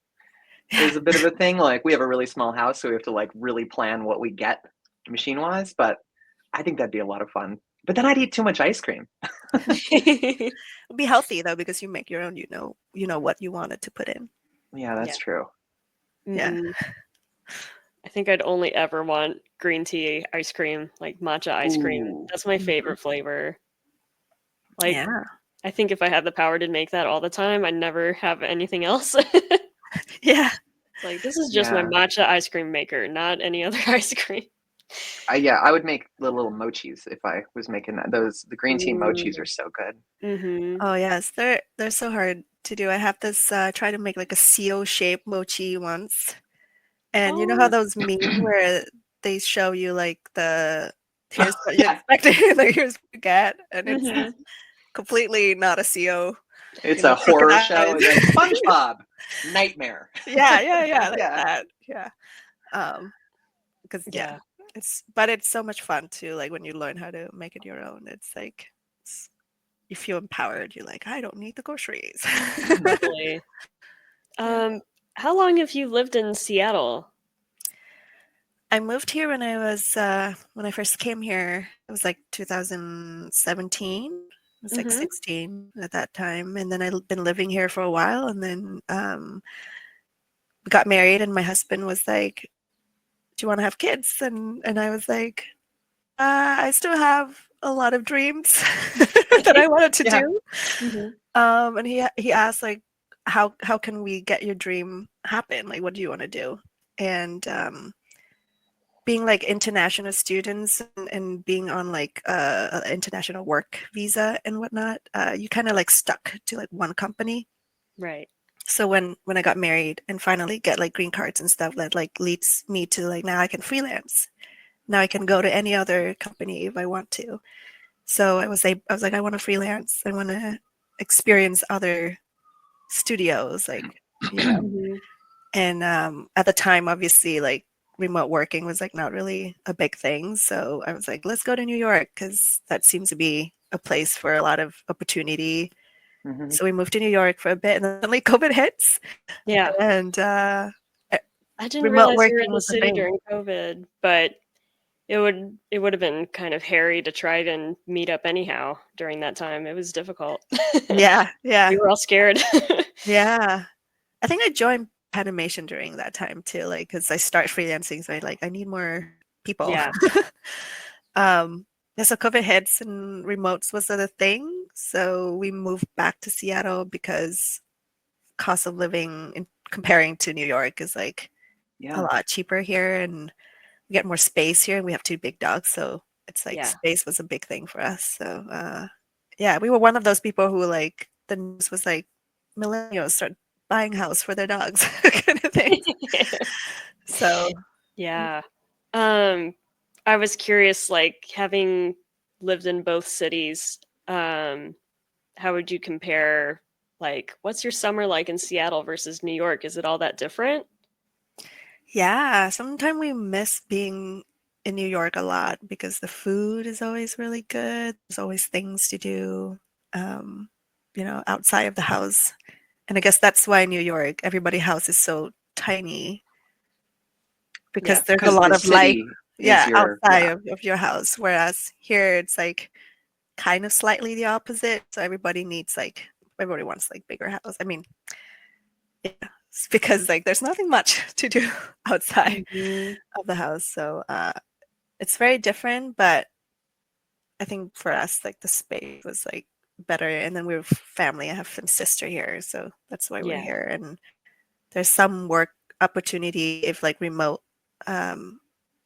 [SPEAKER 2] is a bit of a thing. Like we have a really small house, so we have to like really plan what we get machine wise. But I think that'd be a lot of fun. But then I'd eat too much ice cream.
[SPEAKER 3] It'll be healthy though because you make your own. You know what you wanted to put in.
[SPEAKER 2] Yeah, that's
[SPEAKER 1] Yeah.
[SPEAKER 2] true.
[SPEAKER 3] Yeah.
[SPEAKER 1] Mhm. I think I'd only ever want green tea ice cream, like matcha ice cream.
[SPEAKER 2] Ooh.
[SPEAKER 1] That's my favorite flavor. Like,
[SPEAKER 3] Yeah.
[SPEAKER 1] I think if I had the power to make that all the time, I'd never have anything else.
[SPEAKER 3] Yeah.
[SPEAKER 1] Like, this is just my
[SPEAKER 2] Yeah.
[SPEAKER 1] matcha ice cream maker, not any other ice cream.
[SPEAKER 2] Yeah, I would make the little mochis if I was making that. The green tea mochis are
[SPEAKER 1] Mm.
[SPEAKER 2] so good.
[SPEAKER 1] Mhm.
[SPEAKER 3] Oh yes, they're so hard to do. I have this try to make like a CO shaped mochi once. And you know how
[SPEAKER 1] Oh.
[SPEAKER 3] those memes where they show you like here's what you
[SPEAKER 2] Yeah,
[SPEAKER 3] expected, like here's what you get, and it's
[SPEAKER 1] Mhm.
[SPEAKER 3] completely not a CO,
[SPEAKER 2] it's a
[SPEAKER 3] crooked
[SPEAKER 2] horror show.
[SPEAKER 3] eyes.
[SPEAKER 2] It's like SpongeBob nightmare.
[SPEAKER 3] Yeah, like
[SPEAKER 2] Yeah.
[SPEAKER 3] that. Yeah. Because
[SPEAKER 1] Yeah.
[SPEAKER 3] it's so much fun too, like when you learn how to make it your own. It's like you feel empowered. You're like, I don't need the groceries.
[SPEAKER 2] Mhm.
[SPEAKER 1] Totally.
[SPEAKER 3] Yeah.
[SPEAKER 1] How long have you lived in Seattle?
[SPEAKER 3] I moved here when I first came here. It was like 2017. I was like
[SPEAKER 1] Mhm.
[SPEAKER 3] 16 at that time, and then I've been living here for a while. And then we got married, and my husband was like, "Do you want to have kids?" And I was like, "I still have a lot of dreams that I wanted to
[SPEAKER 2] Yeah.
[SPEAKER 3] do."
[SPEAKER 1] Mhm.
[SPEAKER 3] And he asked like, "How can we get your dream happen? Like, what do you want to do?" And being like international students and being on like a international work visa and whatnot, you kind of like stuck to like one company.
[SPEAKER 1] Right.
[SPEAKER 3] So when I got married and finally get like green cards and stuff, that like leads me to like now I can freelance. Now I can go to any other company if I want to. So I was like I want to freelance. I want to experience other studios, like you know.
[SPEAKER 1] Mhm.
[SPEAKER 3] And at the time, obviously, like remote working was like not really a big thing. So I was like, let's go to New York because that seems to be a place for a lot of opportunity.
[SPEAKER 2] Mhm.
[SPEAKER 3] So we moved to New York for a bit, and then suddenly COVID hits,
[SPEAKER 1] Yeah.
[SPEAKER 3] and
[SPEAKER 1] I didn't
[SPEAKER 3] remote
[SPEAKER 1] realize you were in
[SPEAKER 3] working
[SPEAKER 1] the
[SPEAKER 3] was a
[SPEAKER 1] city
[SPEAKER 3] thing.
[SPEAKER 1] during COVID, but it would have been kind of hairy to try and meet up anyhow during that time. It was difficult.
[SPEAKER 3] Yeah,
[SPEAKER 1] We
[SPEAKER 3] yeah,
[SPEAKER 1] were all scared.
[SPEAKER 3] yeah. I think I joined animation during that time too, like because I start freelancing, so I need more people.
[SPEAKER 1] Yeah.
[SPEAKER 3] Yeah, so COVID hits and remotes was the thing. So we moved back to Seattle because cost of living in comparing to New York is like a
[SPEAKER 2] Yeah.
[SPEAKER 3] lot cheaper here, and we get more space here, and we have two big dogs, so it's like
[SPEAKER 1] Yeah.
[SPEAKER 3] space was a big thing for us. So yeah, we were one of those people who like the news was like millennials start buying house for their dogs kind of thing. So
[SPEAKER 1] Yeah. Um, I was curious, like having lived in both cities, how would you compare, like, what's your summer like in Seattle versus New York? Is it all that different?
[SPEAKER 3] yeah, sometimes we miss being in New York a lot because the food is always really good. There's always things to do, um, outside of the house. And I guess that's why New York, everybody's house is so tiny because
[SPEAKER 1] Yeah.
[SPEAKER 3] there's a
[SPEAKER 2] Because
[SPEAKER 3] lot
[SPEAKER 2] the
[SPEAKER 3] of life,
[SPEAKER 2] city is
[SPEAKER 3] yeah,
[SPEAKER 2] your,
[SPEAKER 3] outside
[SPEAKER 2] yeah.
[SPEAKER 3] of your house. Whereas here it's like kind of slightly the opposite. So everybody wants like bigger house. I mean, yeah, it's because like there's nothing much to do outside
[SPEAKER 1] Mhm.
[SPEAKER 3] of the house. So it's very different, but I think for us, like the space was like better. And then we're family. I have a sister here, so that's why we're
[SPEAKER 1] Yeah.
[SPEAKER 3] here. And there's some work opportunity if like remote um,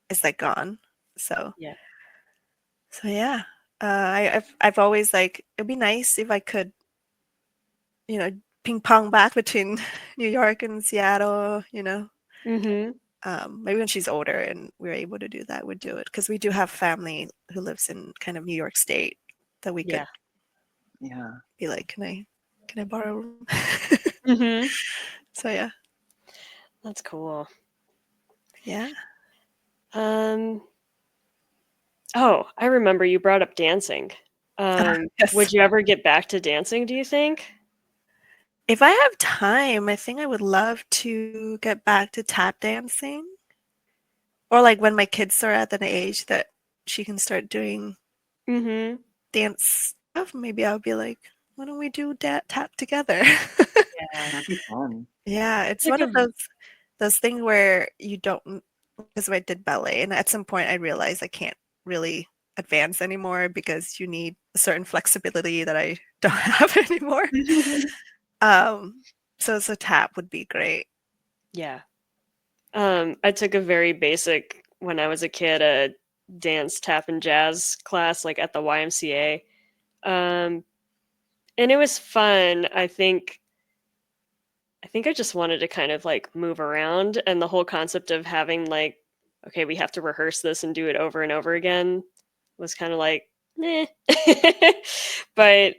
[SPEAKER 3] is like gone. So
[SPEAKER 1] Yeah.
[SPEAKER 3] yeah, I've always like it'd be nice if I could ping pong back between New York and Seattle.
[SPEAKER 1] Mhm.
[SPEAKER 3] Maybe when she's older and we're able to do that, we'd do it because we do have family who lives in kind of New York State that we could
[SPEAKER 1] Yeah.
[SPEAKER 2] Yeah.
[SPEAKER 3] be like, can I borrow a room?
[SPEAKER 1] Mhm.
[SPEAKER 3] So yeah,
[SPEAKER 1] That's cool.
[SPEAKER 3] yeah.
[SPEAKER 1] Um, oh, I remember you brought up dancing.
[SPEAKER 3] Yes.
[SPEAKER 1] Would you ever get back to dancing, do you think?
[SPEAKER 3] If I have time, I think I would love to get back to tap dancing. Or like when my kids are at an age that she can start doing
[SPEAKER 1] Mm-hmm.
[SPEAKER 3] dance stuff, maybe I'll be like, why don't we do tap together?
[SPEAKER 1] Yeah.
[SPEAKER 2] That'd be fun.
[SPEAKER 3] Yeah, it's
[SPEAKER 1] Like
[SPEAKER 3] one of
[SPEAKER 1] a
[SPEAKER 3] those things where you don't, because I did ballet, and at some point I realized I can't really advance anymore because you need a certain flexibility that I don't have anymore. Um, so tap would be great.
[SPEAKER 1] yeah. I took a very basic when I was a kid, a dance, tap, and jazz class, like at the YMCA. Um, and it was fun. I think I just wanted to kind of like move around, and the whole concept of having like, okay, we have to rehearse this and do it over and over again was kind of like, eh. But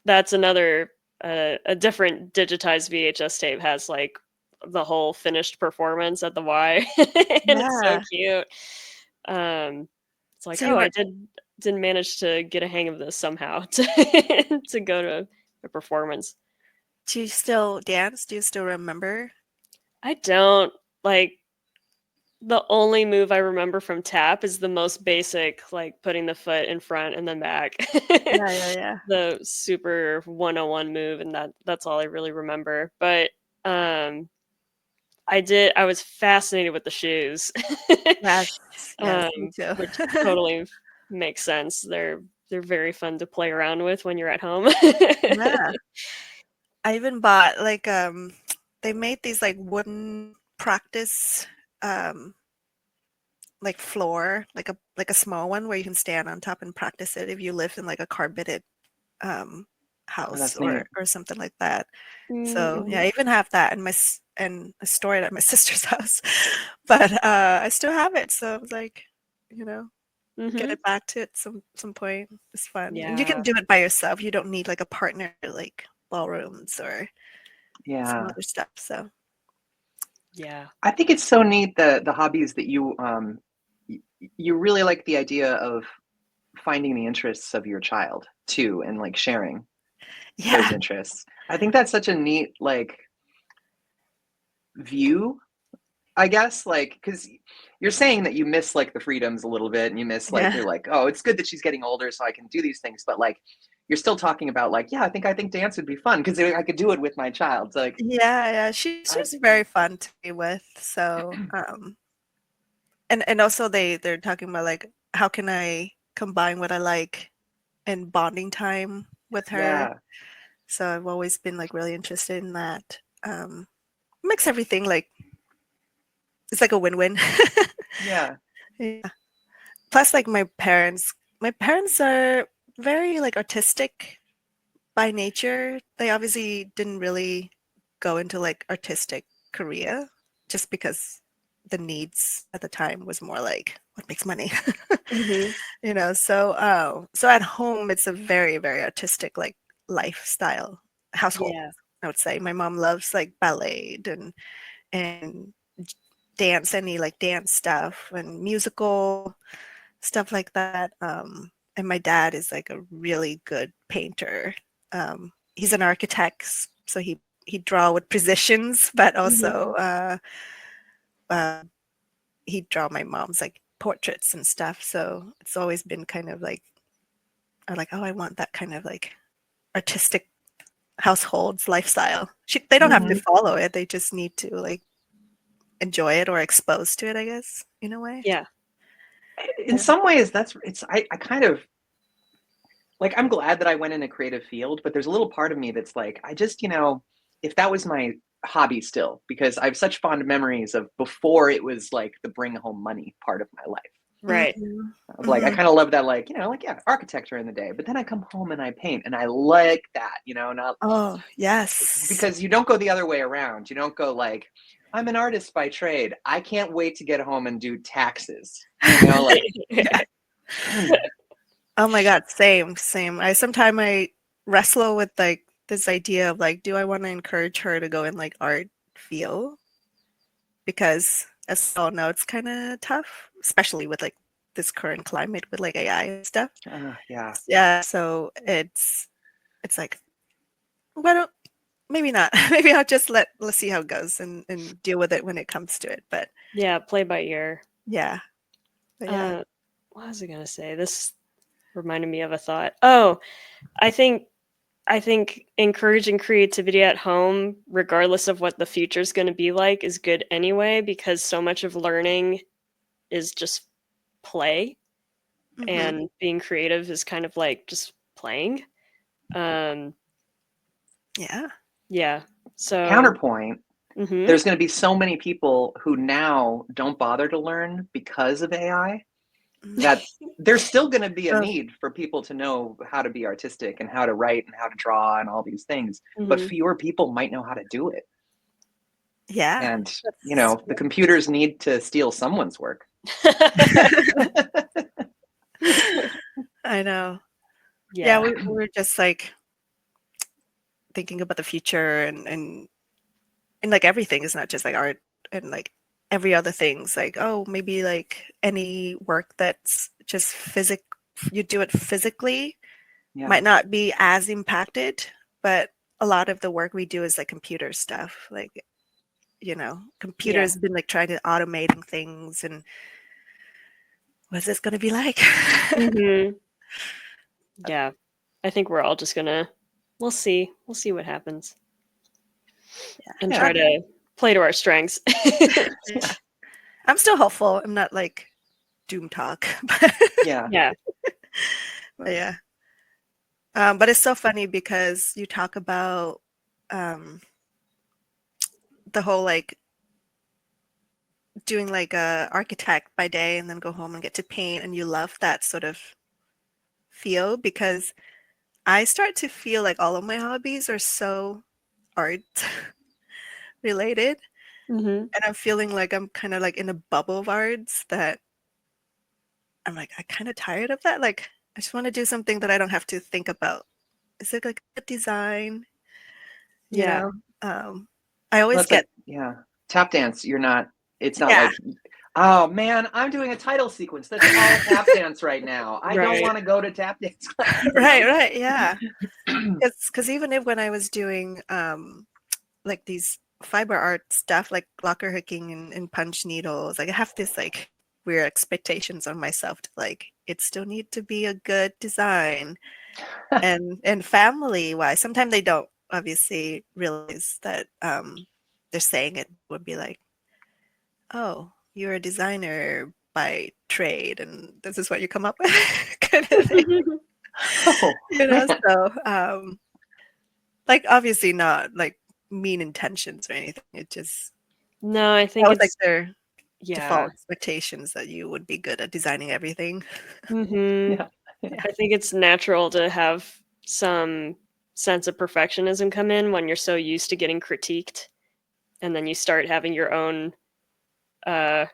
[SPEAKER 1] that's another a different digitized VHS tape has like the whole finished performance at the Y, and it's so
[SPEAKER 3] Yeah.
[SPEAKER 1] cute. Um, it's like,
[SPEAKER 3] So you
[SPEAKER 1] oh,
[SPEAKER 3] were,
[SPEAKER 1] didn't manage to get a hang of this somehow to go to a performance.
[SPEAKER 3] do you still dance? Do you still remember?
[SPEAKER 1] I don't like the only move I remember from tap is the most basic, like putting the foot in front and then back.
[SPEAKER 3] Yeah, yeah, yeah.
[SPEAKER 1] The super 101 move, and that's all I really remember. But um I was fascinated with the shoes.
[SPEAKER 3] Yes, yes,
[SPEAKER 1] um
[SPEAKER 3] me too.
[SPEAKER 1] which totally makes sense. They're very fun to play around with when you're at home.
[SPEAKER 3] Yeah. I even bought like they made these like wooden practice um like floor, like a small one where you can stand on top and practice it if you live in like a carpeted um
[SPEAKER 2] Oh,
[SPEAKER 3] house
[SPEAKER 2] that's neat.
[SPEAKER 3] or something like that. So yeah,
[SPEAKER 1] Mhm.
[SPEAKER 3] I even have that in and I store it at my sister's house. But I still have it. So I was like, you know, get
[SPEAKER 1] Mhm.
[SPEAKER 3] it back to it some point. It's fun. And you can
[SPEAKER 1] Yeah.
[SPEAKER 3] do it by yourself. You don't need like a partner like ballrooms or some
[SPEAKER 2] Yeah.
[SPEAKER 3] other stuff. So
[SPEAKER 1] Yeah.
[SPEAKER 2] I think it's so neat the hobbies that you really like the idea of finding the interests of your child too and like sharing those
[SPEAKER 3] yeah,
[SPEAKER 2] interests. I think that's such a neat like view, I guess, like because you're saying that you miss like the freedoms a little bit and you miss like
[SPEAKER 3] yeah,
[SPEAKER 2] you're like, oh, it's good that she's getting older so I can do these things, but like you're still talking about like, yeah, I think dance would be fun because I could do it with my child. It's like
[SPEAKER 3] yeah, yeah. She's very fun to be with. So and also they're talking about like how can I combine what I like and bonding time with her.
[SPEAKER 2] yeah,
[SPEAKER 3] So I've always been like really interested in that. Makes everything like it's like a win-win.
[SPEAKER 2] yeah,
[SPEAKER 3] Yeah. Plus, like my parents are very like artistic by nature. They obviously didn't really go into like artistic career just because the needs at the time was more like what makes money.
[SPEAKER 1] Mhm.
[SPEAKER 3] So at home it's a very, very artistic like lifestyle household,
[SPEAKER 1] Yeah.
[SPEAKER 3] I would say. My mom loves like ballet and dance, any like dance stuff and musical stuff like that. And my dad is like a really good painter. He's an architect, so he draw with precisions, but
[SPEAKER 1] Mhm.
[SPEAKER 3] also uh, he draw my mom's like portraits and stuff. So it's always been kind of like I'm like, oh, I want that kind of like artistic households lifestyle. They don't have to
[SPEAKER 2] mhm,
[SPEAKER 3] follow it; they just need to like enjoy it or expose to it, I guess, in a way.
[SPEAKER 1] Yeah.
[SPEAKER 2] in
[SPEAKER 3] Yeah.
[SPEAKER 2] some ways that's it's I kind of like I'm glad that I went in a creative field, but there's a little part of me that's like I just if that was my hobby still because I have such fond memories of before it was like the bring home money part of my life
[SPEAKER 1] Right.
[SPEAKER 3] Mhm.
[SPEAKER 2] of like I
[SPEAKER 3] Mhm.
[SPEAKER 2] kind of love that like like yeah architecture in the day, but then I come home and I paint and I like that not
[SPEAKER 3] Oh, yes.
[SPEAKER 2] because you don't go the other way around. You don't go like I'm an artist by trade, I can't wait to get home and do taxes, like
[SPEAKER 3] Yeah. Oh my God, same, same. I wrestle with like this idea of like, do I want to encourage her to go in like art field? Because as we all know, it's kind of tough, especially with like this current climate with like AI and stuff.
[SPEAKER 2] yeah,
[SPEAKER 3] Yeah, so it's like, why don't maybe not. Maybe I'll just let's see how it goes and deal with it when it comes to it. But
[SPEAKER 1] Yeah, play by ear.
[SPEAKER 3] yeah, but yeah.
[SPEAKER 1] What was I gonna say? This reminded me of a thought. Oh, I think I think encouraging creativity at home, regardless of what the future is going to be like, is good anyway because so much of learning is just play,
[SPEAKER 3] Hmm.
[SPEAKER 1] and being creative is kind of like just playing. Um,
[SPEAKER 3] Yeah.
[SPEAKER 1] yeah. So,
[SPEAKER 2] Counterpoint,
[SPEAKER 1] hmm
[SPEAKER 2] there's going to be so many people who now don't bother to learn because of AI that there's still going to be a
[SPEAKER 3] Oh,
[SPEAKER 2] need for people to know how to be artistic and how to write and how to draw and all these things. But
[SPEAKER 1] hmm
[SPEAKER 2] fewer people might know how to do it.
[SPEAKER 3] yeah.
[SPEAKER 2] And,
[SPEAKER 3] That's
[SPEAKER 2] the computers need to steal someone's work.
[SPEAKER 3] I know. Yeah,
[SPEAKER 1] yeah.
[SPEAKER 3] we're just like thinking about the future and like everything is not just like art and like every other thing's like, oh, maybe like any work that's just you do it physically
[SPEAKER 2] Yeah.
[SPEAKER 3] might not be as impacted, but a lot of the work we do is like computer stuff. Like,
[SPEAKER 1] Yeah.
[SPEAKER 3] computers been like trying to automating things and what's this gonna be like?
[SPEAKER 1] hmm Yeah. I think we're all just gonna. We'll see. We'll see what happens, and
[SPEAKER 3] Yeah.
[SPEAKER 1] try to play to our strengths.
[SPEAKER 3] Yeah. I'm still hopeful. I'm not like doom talk, but
[SPEAKER 2] Yeah.
[SPEAKER 1] Yeah.
[SPEAKER 3] yeah. But it's so funny because you talk about um, the whole like doing like a architect by day and then go home and get to paint, and you love that sort of feel because I start to feel like all of my hobbies are so art related,
[SPEAKER 1] hmm
[SPEAKER 3] and I'm feeling like I'm kind of like in a bubble of arts that I'm like I kind of tired of that. Like I just want to do something that I don't have to think about. Is it like a design? You
[SPEAKER 1] Yeah.
[SPEAKER 3] know, I
[SPEAKER 2] Well,
[SPEAKER 3] always
[SPEAKER 2] it's like,
[SPEAKER 3] get
[SPEAKER 2] yeah, tap dance. It's not
[SPEAKER 3] yeah,
[SPEAKER 2] like, oh man, I'm doing a title sequence. That's all tap dance right now. I don't
[SPEAKER 1] Right.
[SPEAKER 2] want to go to tap dance class.
[SPEAKER 3] right, yeah. Because even if when I was doing like these fiber art stuff, like locker hooking and punch needles, like I have this like weird expectations on myself to like it still need to be a good design and family wise. Sometimes they don't obviously realize that they're saying it would be like, oh, you're a designer by trade and this is what you come up with kind of thing.
[SPEAKER 2] Oh man.
[SPEAKER 3] So like obviously not like mean intentions or anything. It just
[SPEAKER 1] No, I
[SPEAKER 3] that
[SPEAKER 1] think
[SPEAKER 3] was like
[SPEAKER 1] it's
[SPEAKER 3] their
[SPEAKER 1] yeah.
[SPEAKER 3] default expectations that you would be good at designing everything.
[SPEAKER 1] hmm
[SPEAKER 2] Yeah. Yeah.
[SPEAKER 1] I think it's natural to have some sense of perfectionism come in when you're so used to getting critiqued, and then you start having your own uh,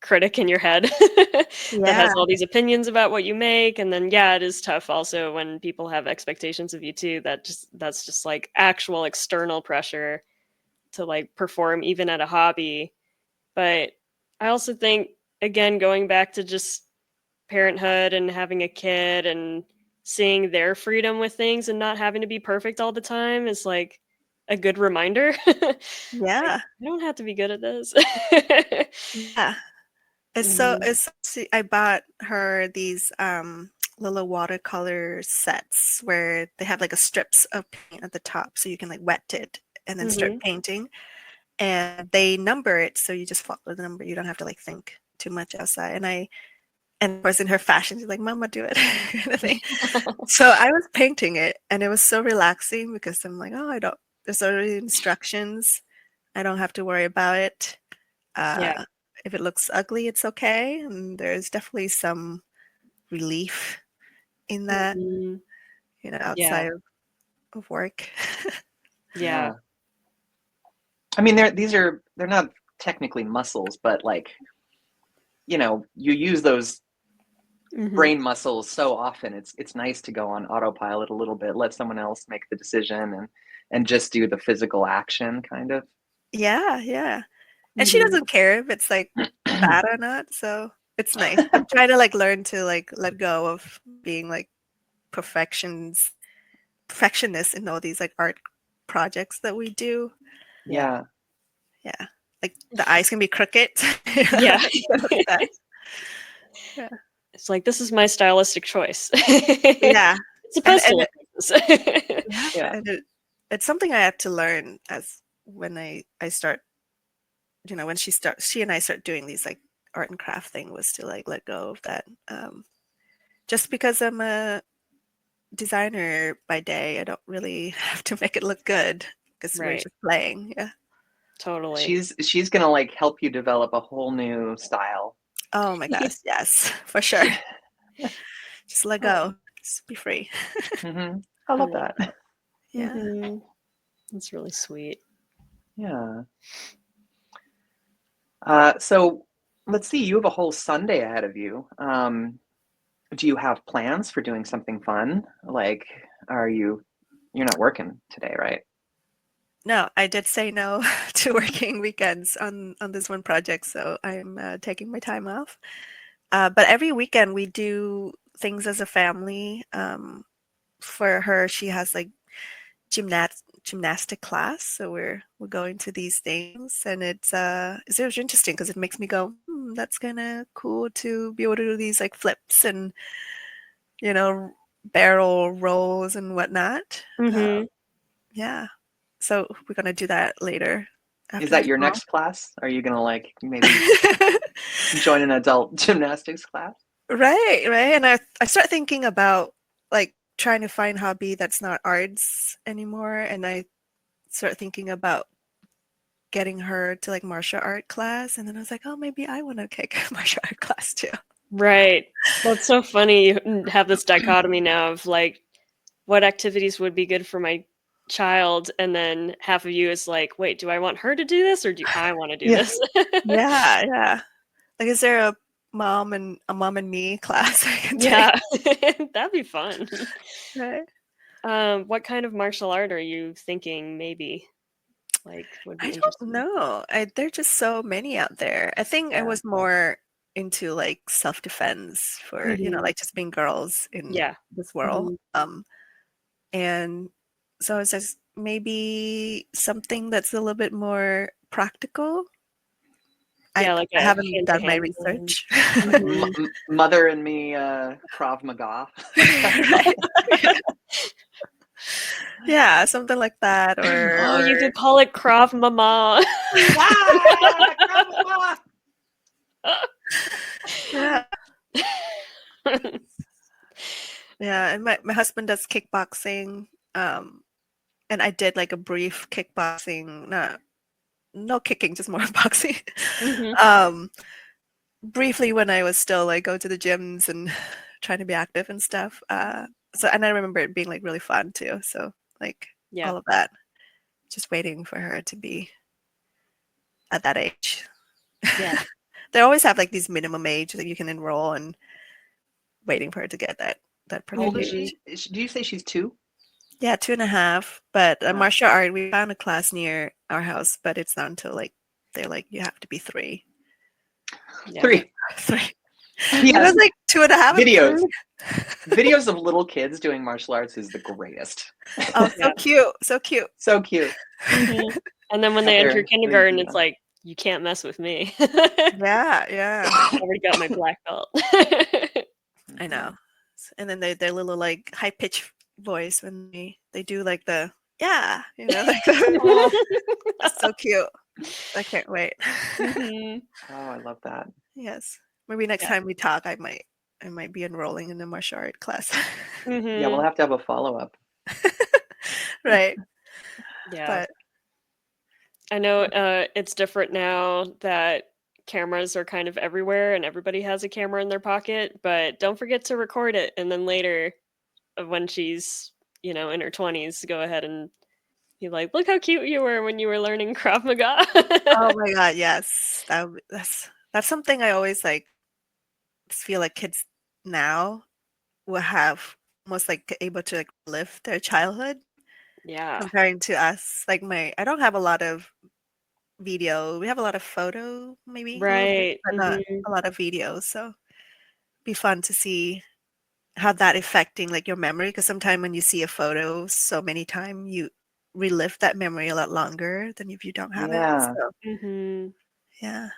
[SPEAKER 1] critic in your head that
[SPEAKER 3] Yeah,
[SPEAKER 1] has all these opinions about what you make, and then yeah, it is tough also when people have expectations of you too. That's just like actual external pressure to like perform even at a hobby. But I also think, again, going back to just parenthood and having a kid and seeing their freedom with things and not having to be perfect all the time is like a good reminder. Like,
[SPEAKER 3] yeah,
[SPEAKER 1] I don't have to be good at this.
[SPEAKER 3] yeah.
[SPEAKER 1] Mhm.
[SPEAKER 3] I bought her these little watercolor sets where they have like a strips of paint at the top so you can like wet it and then start
[SPEAKER 1] Mhm.
[SPEAKER 3] painting. And they number it so you just follow the number. You don't have to like think too much outside. And of course in her fashion, she's like, Mama, do it kind of thing. So I was painting it and it was so relaxing because I'm like, oh, I don't there's already instructions. I don't have to worry about it.
[SPEAKER 1] Yeah.
[SPEAKER 3] Uh, if it looks ugly, it's okay. And there's definitely some relief in that,
[SPEAKER 1] Mhm. Yeah.
[SPEAKER 3] outside of work.
[SPEAKER 1] Yeah.
[SPEAKER 2] Yeah. I mean, they're not technically muscles, but like, you use those
[SPEAKER 1] Mhm.
[SPEAKER 2] brain muscles so often. It's nice to go on autopilot a little bit, let someone else make the decision and just do the physical action kind of.
[SPEAKER 3] Yeah, yeah. And she
[SPEAKER 1] Mhm.
[SPEAKER 3] doesn't care if it's like bad or not. So it's nice. I'm trying to like learn to like let go of being like perfectionist in all these like art projects that we do.
[SPEAKER 2] Yeah.
[SPEAKER 3] Yeah, like the eyes can be crooked.
[SPEAKER 1] Yeah.
[SPEAKER 3] Yeah.
[SPEAKER 1] It's like, this is my stylistic choice.
[SPEAKER 3] Yeah,
[SPEAKER 1] It's supposed to
[SPEAKER 3] and
[SPEAKER 1] look like this.
[SPEAKER 3] yeah,
[SPEAKER 2] Yeah.
[SPEAKER 3] and it's something I had to learn as when I start, when she and I start doing these like art and craft thing, was to like let go of that. Just because I'm a designer by day, I don't really have to make it look good because we're
[SPEAKER 1] Right.
[SPEAKER 3] just playing. Yeah.
[SPEAKER 1] Totally.
[SPEAKER 2] She's gonna like help you develop a whole new style.
[SPEAKER 3] Oh my gosh, yes, for sure. Just let go. Just be free.
[SPEAKER 2] I love that.
[SPEAKER 3] Yeah.
[SPEAKER 1] That's really sweet.
[SPEAKER 2] Yeah. So let's see, you have a whole Sunday ahead of you. Do you have plans for doing something fun? Like, you're not working today, right?
[SPEAKER 3] No, I did say no to working weekends on this one project, so I'm taking my time off. But every weekend we do things as a family. For her, she has like gymnastic class, so we're going to these things, and it's really interesting because it makes me go, that's kind of cool to be able to do these like flips and barrel rolls and whatnot. Yeah, so we're gonna do that later
[SPEAKER 2] Is
[SPEAKER 3] after
[SPEAKER 2] that
[SPEAKER 3] this
[SPEAKER 2] your
[SPEAKER 3] call.
[SPEAKER 2] next class? Are you gonna like maybe join an adult gymnastics class?
[SPEAKER 3] Right, right. And I start thinking about like trying to find hobby that's not arts anymore, and I start thinking about getting her to like martial art class, and then I was like, oh, maybe I want to take a martial art class too.
[SPEAKER 1] Right. That's so funny. You have this dichotomy now of like what activities would be good for my child, and then half of you is like, wait, do I want her to do this or do I want to do
[SPEAKER 2] Yeah.
[SPEAKER 1] this?
[SPEAKER 3] Yeah, yeah. Like, is there a mom and me class I can take?
[SPEAKER 1] Yeah. That'd be fun.
[SPEAKER 3] Right.
[SPEAKER 1] What kind of martial art are you thinking maybe like would be
[SPEAKER 3] I don't
[SPEAKER 1] interesting?
[SPEAKER 3] know. There are just so many out there. I think I
[SPEAKER 2] Yeah.
[SPEAKER 3] was more into like self-defense for, like just being girls in
[SPEAKER 1] Yeah.
[SPEAKER 3] this world. And so it's just maybe something that's a little bit more practical.
[SPEAKER 1] Yeah, like
[SPEAKER 3] I
[SPEAKER 1] a
[SPEAKER 3] haven't done my
[SPEAKER 1] hand-to-hand thing.
[SPEAKER 3] research.
[SPEAKER 2] Like mother and me Krav Maga.
[SPEAKER 3] Right. Yeah, something like that.
[SPEAKER 1] Oh, you
[SPEAKER 3] Or
[SPEAKER 1] could call it Krav Mama.
[SPEAKER 2] Krav Maga!
[SPEAKER 3] yeah. Yeah, and my husband does kickboxing. And I did like a brief kickboxing, no kicking, just more boxing. Briefly when I was still like go to the gyms and trying to be active and stuff. And I remember it being like really fun too. So like all of that, just waiting for her to be at that age.
[SPEAKER 1] Yeah.
[SPEAKER 3] They always have like these minimum age that you can enroll, and waiting for her to get that
[SPEAKER 2] How old is
[SPEAKER 3] perfect age.
[SPEAKER 2] she? Do you say she's 2?
[SPEAKER 3] Yeah, 2.5. But
[SPEAKER 2] Wow.
[SPEAKER 3] martial art, we found a class near our house, but it's not until like they're like you have to be 3.
[SPEAKER 1] Yeah.
[SPEAKER 2] 3.
[SPEAKER 3] 3.
[SPEAKER 2] Yes.
[SPEAKER 3] I was like 2.5.
[SPEAKER 2] Videos of little kids doing martial arts is the greatest.
[SPEAKER 3] Oh, so cute. So cute.
[SPEAKER 2] So cute.
[SPEAKER 1] And then when they enter kindergarten, it's like, you can't mess with me.
[SPEAKER 3] Yeah, yeah.
[SPEAKER 1] I already got my black belt.
[SPEAKER 3] I know. And then their little like high pitched voice when they do like the like so cute. I can't wait.
[SPEAKER 2] Oh, I love that.
[SPEAKER 3] Yes. Maybe next time we talk, I might be enrolling in the martial art class.
[SPEAKER 2] Yeah, we'll have to have a follow-up.
[SPEAKER 3] Right.
[SPEAKER 1] Yeah.
[SPEAKER 3] But
[SPEAKER 1] I know it's different now that cameras are kind of everywhere and everybody has a camera in their pocket, but don't forget to record it. And then later, when she's, in her 20s, go ahead and be like, look how cute you were when you were learning Krav Maga.
[SPEAKER 3] oh my God, yes. That's something I always like feel like kids now will have almost like able to like live their childhood.
[SPEAKER 1] Yeah.
[SPEAKER 3] Comparing to us. Like I don't have a lot of video. We have a lot of photo, maybe a little bit,
[SPEAKER 1] Right.
[SPEAKER 3] but not a lot of videos. So be fun to see how that affecting like your memory. Because sometimes when you see a photo so many times, relive that memory a lot longer than if you don't have it.
[SPEAKER 2] Yeah.
[SPEAKER 3] So
[SPEAKER 1] Mm-hmm.
[SPEAKER 3] yeah,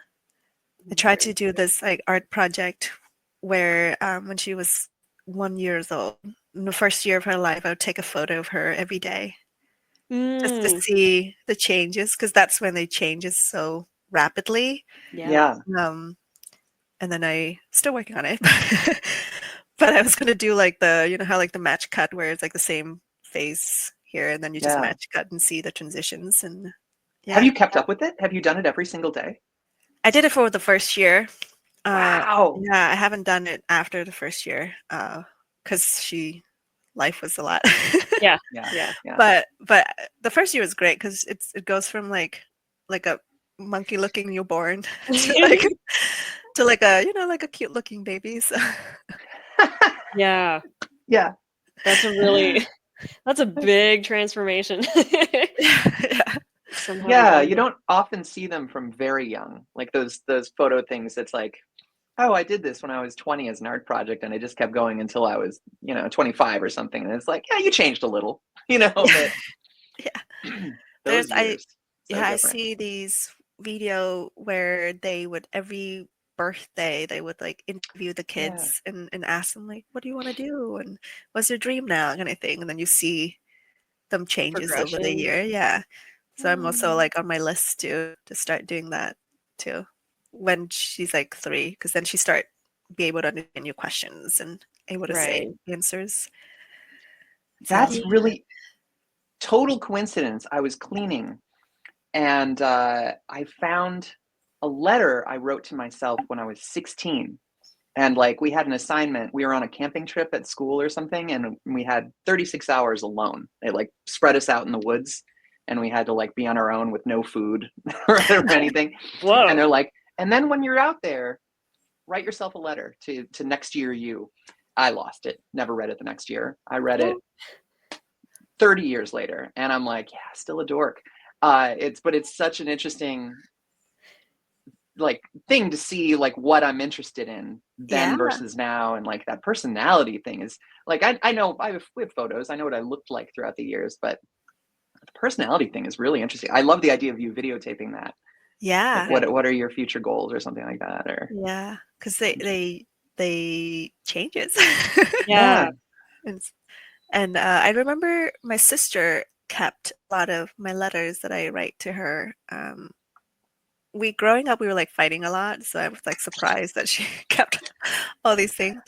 [SPEAKER 3] I tried to do this like art project where when she was 1 year old, in the first year of her life, I would take a photo of her every day just to see the changes, because that's when they changes so rapidly.
[SPEAKER 1] Yeah.
[SPEAKER 3] Um, and then I still working on it, but I was gonna do like the, you know how like the match cut where it's like the same face here, and then you just
[SPEAKER 2] Yeah.
[SPEAKER 3] match cut and see the transitions. And
[SPEAKER 2] Have
[SPEAKER 3] yeah,
[SPEAKER 2] you kept up with it? Have you done it every single day?
[SPEAKER 3] I did it for the first year.
[SPEAKER 2] Wow.
[SPEAKER 3] Yeah, I haven't done it after the first year because life was a lot.
[SPEAKER 1] Yeah.
[SPEAKER 2] Yeah.
[SPEAKER 1] Yeah.
[SPEAKER 2] Yeah.
[SPEAKER 3] But the first year was great because it goes from like a monkey looking newborn to like a, you know, like a cute looking baby. So
[SPEAKER 1] Yeah.
[SPEAKER 2] Yeah.
[SPEAKER 1] That's a big transformation.
[SPEAKER 3] yeah.
[SPEAKER 1] Somehow to
[SPEAKER 2] Yeah,
[SPEAKER 1] get
[SPEAKER 2] you
[SPEAKER 1] it.
[SPEAKER 2] don't often see them from very young. Like those photo things that's like, oh, I did this when I was 20 as an art project and I just kept going until I was, 25 or something. And it's like, yeah, you changed a little, but
[SPEAKER 3] Yeah.
[SPEAKER 2] those
[SPEAKER 3] There's
[SPEAKER 2] years, so
[SPEAKER 3] Yeah, I
[SPEAKER 2] different.
[SPEAKER 3] see these video where they would every birthday they would like interview the
[SPEAKER 2] Yeah.
[SPEAKER 3] kids and ask them like, what do you want to do and what's your dream now, kind of thing. And then you see them changes over the
[SPEAKER 1] Progression.
[SPEAKER 3] year. Yeah. So I'm also
[SPEAKER 1] Mm.
[SPEAKER 3] like on my list to start doing that too when she's like 3, because then she start be able to understand your questions and able to say
[SPEAKER 1] Right.
[SPEAKER 3] answers. So
[SPEAKER 2] That's
[SPEAKER 1] Yeah.
[SPEAKER 2] really total coincidence. I was cleaning and I found a letter I wrote to myself when I was 16. And like we had an assignment, we were on a camping trip at school or something, and we had 36 hours alone. They like spread us out in the woods, and we had to like be on our own with no food or anything. And
[SPEAKER 1] Whoa.
[SPEAKER 2] they're like, and then when you're out there, write yourself a letter to next year you. I lost it. Never read it the next year. I read it 30 years later, and I'm like, yeah, still a dork. It's such an interesting like thing to see like what I'm interested in
[SPEAKER 3] yeah,
[SPEAKER 2] then versus now, and like that personality thing is like I know we have photos, I know what I looked like throughout the years, but the personality thing is really interesting. I love the idea of you videotaping that. Like
[SPEAKER 3] yeah,
[SPEAKER 2] what are your future goals or something like that, or
[SPEAKER 3] yeah, because they changes.
[SPEAKER 1] Yeah.
[SPEAKER 2] yeah.
[SPEAKER 3] And I remember my sister kept a lot of my letters that I write to her. We growing up, we were like fighting a lot, so I was like surprised that she kept all these things.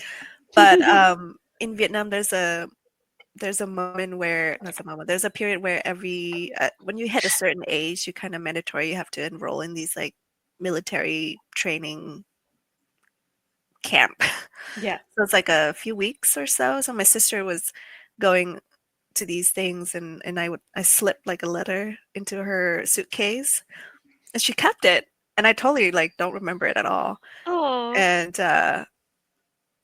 [SPEAKER 3] But in Vietnam, there's a moment where not a moment. There's a period where every when you hit a certain age, you kind of mandatory you have to enroll in these like military training camp.
[SPEAKER 1] Yeah.
[SPEAKER 3] So it's like a few weeks or so. So my sister was going to these things, and I slipped like a letter into her suitcase, and she kept it, and I totally like don't remember it at all.
[SPEAKER 1] Oh.
[SPEAKER 3] And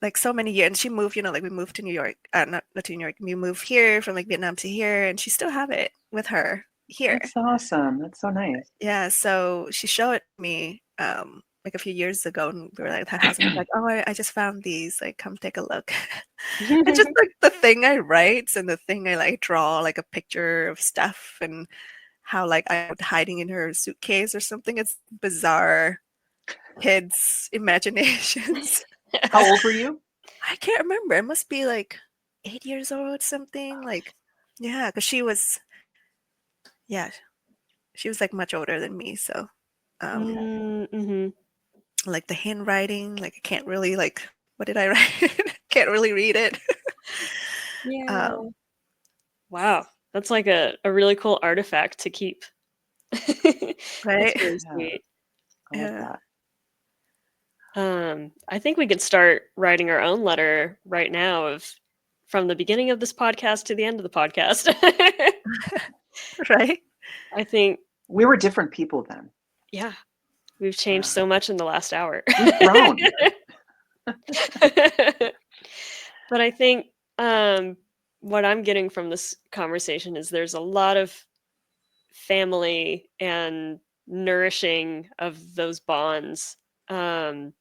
[SPEAKER 3] like so many years, and she moved, like we moved to New York, not to New York, we moved here from like Vietnam to here, and she still have it with her here.
[SPEAKER 2] That's awesome. That's so nice.
[SPEAKER 3] Yeah, so she showed it to me like a few years ago, and we were like at her house, and I was like, oh, I just found these, like come take a look. And just like the thing I write and the thing I like draw, like a picture of stuff, and how like I'm hiding in her suitcase or something. It's bizarre kids' imaginations.
[SPEAKER 2] How old were you?
[SPEAKER 3] I can't remember. It must be like 8 years old, something like, yeah, because yeah, she was like much older than me. So, um,
[SPEAKER 1] Mm-hmm.
[SPEAKER 3] like the handwriting, like I can't really like, what did I write? Can't really read it.
[SPEAKER 1] Yeah.
[SPEAKER 3] Um,
[SPEAKER 1] Wow. That's like a really cool artifact to keep. That's
[SPEAKER 3] right?
[SPEAKER 1] really
[SPEAKER 2] Yeah,
[SPEAKER 1] sweet.
[SPEAKER 2] I love
[SPEAKER 3] Yeah.
[SPEAKER 2] that.
[SPEAKER 1] I think we could start writing our own letter right now of from the beginning of this podcast to the end of the podcast.
[SPEAKER 3] Right?
[SPEAKER 1] I think,
[SPEAKER 2] We were different people then.
[SPEAKER 1] yeah, we've changed
[SPEAKER 2] Yeah.
[SPEAKER 1] so much in the last hour.
[SPEAKER 2] We've grown.
[SPEAKER 1] But I think what I'm getting from this conversation is there's a lot of family and nourishing of those bonds. And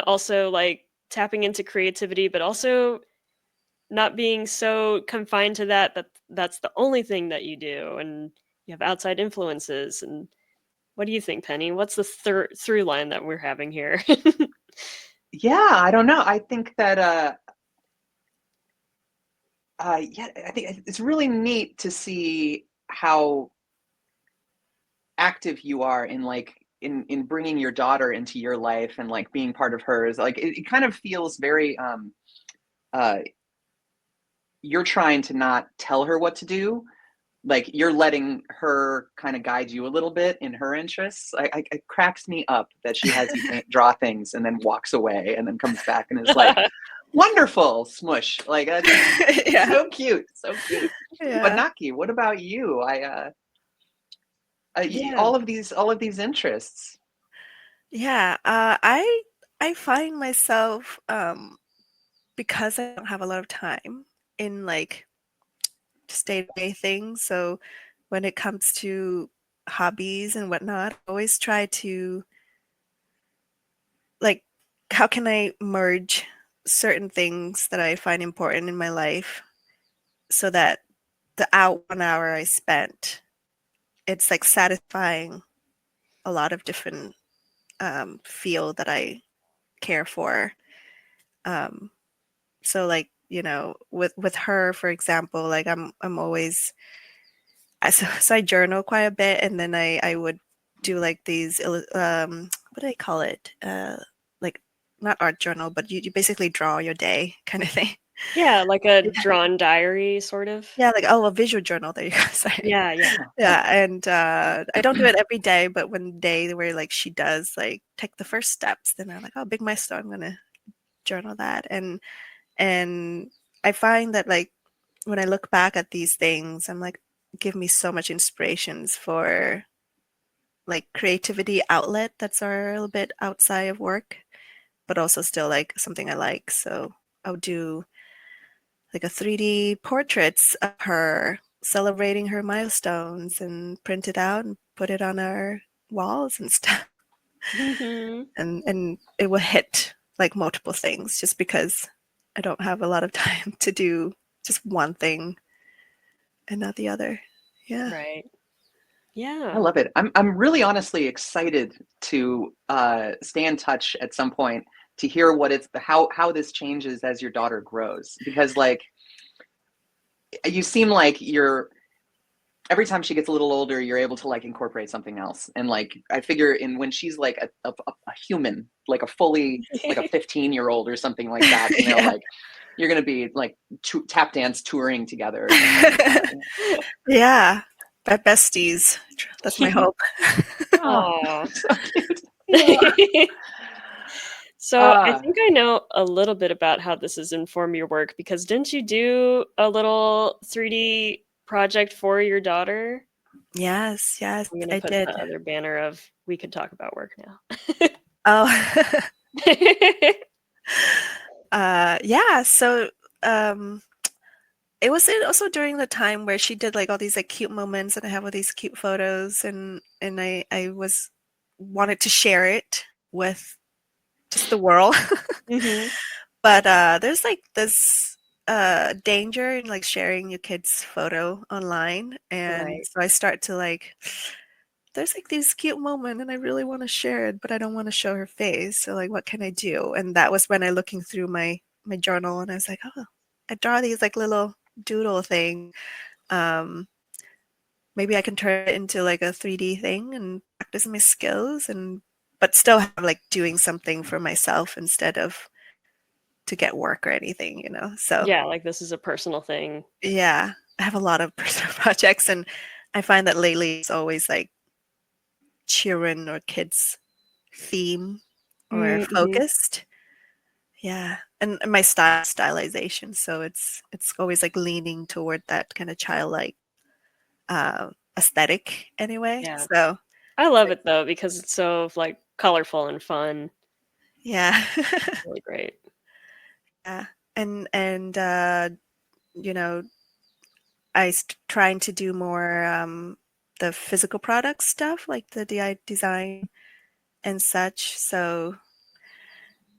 [SPEAKER 1] also like tapping into creativity, but also not being so confined to that's the only thing that you do, and you have outside influences. And what do you think, Penny? What's the through line that we're having here?
[SPEAKER 2] Yeah, I don't know. I think that yeah, I think it's really neat to see how active you are in like in bringing your daughter into your life and like being part of hers. Like it kind of feels very uh you're trying to not tell her what to do, like you're letting her kind of guide you a little bit in her interests. It cracks me up that she has you draw things and then walks away and then comes back and is like, wonderful, smush. Like that's
[SPEAKER 3] Yeah.
[SPEAKER 2] so cute, so cute. But
[SPEAKER 3] Yeah.
[SPEAKER 2] Nocky, what about you?
[SPEAKER 1] Yeah.
[SPEAKER 2] All of these interests.
[SPEAKER 3] Yeah. I find myself because I don't have a lot of time in like just day-to-day things. So when it comes to hobbies and whatnot, I always try to like, how can I merge certain things that I find important in my life so that the 1 hour I spent, it's like satisfying a lot of different field that I care for. Um, so like, with her, for example, like I'm always so I journal quite a bit, and then I would do like these what do I call it? Like not art journal, but you basically draw your day kind of thing.
[SPEAKER 1] Yeah, like a
[SPEAKER 3] Yeah.
[SPEAKER 1] drawn diary, sort of.
[SPEAKER 3] Yeah, like a visual journal. There you go. Sorry.
[SPEAKER 1] Yeah, yeah.
[SPEAKER 3] Yeah, and I don't do it every day, but one day where like she does like take the first steps, then I'm like, oh, big milestone. I'm gonna journal that, and I find that like when I look back at these things, I'm like, give me so much inspirations for like creativity outlet that's a little bit outside of work, but also still like something I like. So I'll do like a 3D portraits of her celebrating her milestones and print it out and put it on our walls and stuff.
[SPEAKER 1] Hmm.
[SPEAKER 3] And it will hit like multiple things just because I don't have a lot of time to do just one thing and not the other. Yeah.
[SPEAKER 1] Right.
[SPEAKER 2] I
[SPEAKER 1] Yeah.
[SPEAKER 2] love it. I'm really honestly excited to stay in touch at some point to hear what it's how this changes as your daughter grows, because like you seem like you're every time she gets a little older you're able to like incorporate something else, and like I figure in when she's like a human, like a fully like a 15-year-old or something like that, you know,
[SPEAKER 3] Yeah.
[SPEAKER 2] like you're gonna be like tap dance touring together.
[SPEAKER 3] Yeah. Besties. That's my hope.
[SPEAKER 2] Oh,
[SPEAKER 1] Aw.
[SPEAKER 2] so cute. Yeah.
[SPEAKER 1] So I think I know a little bit about how this has informed your work, because didn't you do a little 3D project for your daughter?
[SPEAKER 3] Yes, yes,
[SPEAKER 1] I'm gonna
[SPEAKER 3] I
[SPEAKER 1] put
[SPEAKER 3] did.
[SPEAKER 1] the other banner of we could talk about work now.
[SPEAKER 3] Oh, yeah. So, um, it was also during the time where she did like all these like cute moments, and I have all these cute photos, and I was wanted to share it with just the world.
[SPEAKER 1] Hmm.
[SPEAKER 3] But there's like this danger in like sharing your kid's photo online, and
[SPEAKER 1] Right.
[SPEAKER 3] so I start to like there's like these cute moments and I really want to share it, but I don't want to show her face. So like what can I do? And that was when I looking through my journal and I was like, oh, I draw these like little doodle thing. Um, maybe I can turn it into like a 3D thing and practice my skills and but still have like doing something for myself instead of to get work or anything, you know. So
[SPEAKER 1] Yeah, like this is a personal thing.
[SPEAKER 3] yeah, I have a lot of personal projects and I find that lately it's always like children or kids theme or
[SPEAKER 1] Mm-hmm.
[SPEAKER 3] focused. Yeah. And my stylization. So it's always like leaning toward that kind of childlike aesthetic anyway.
[SPEAKER 1] Yeah.
[SPEAKER 3] So
[SPEAKER 1] I
[SPEAKER 3] it's
[SPEAKER 1] love
[SPEAKER 3] like
[SPEAKER 1] it though, because it's so like colorful and fun.
[SPEAKER 3] yeah.
[SPEAKER 1] Really great.
[SPEAKER 3] Yeah. And you know, trying to do more the physical product stuff like the DI design and such. So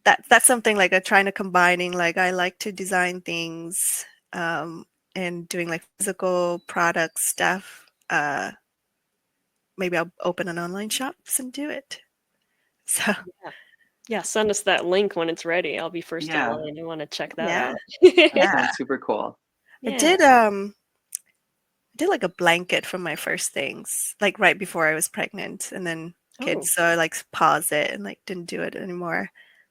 [SPEAKER 3] that's something like I'm trying to combining. Like I like to design things and doing like physical product stuff. Maybe I'll open an online shop and do it. So
[SPEAKER 1] Yeah, send us that link when it's ready. I'll be first in
[SPEAKER 2] Yeah.
[SPEAKER 1] line. I want to check that
[SPEAKER 3] yeah,
[SPEAKER 1] out.
[SPEAKER 2] That
[SPEAKER 3] yeah.
[SPEAKER 2] sounds super cool.
[SPEAKER 3] I
[SPEAKER 1] Yeah.
[SPEAKER 3] did like a blanket for my first things, like right before I was pregnant, and then kids.
[SPEAKER 1] Oh.
[SPEAKER 3] So I like paused it and like didn't do it anymore.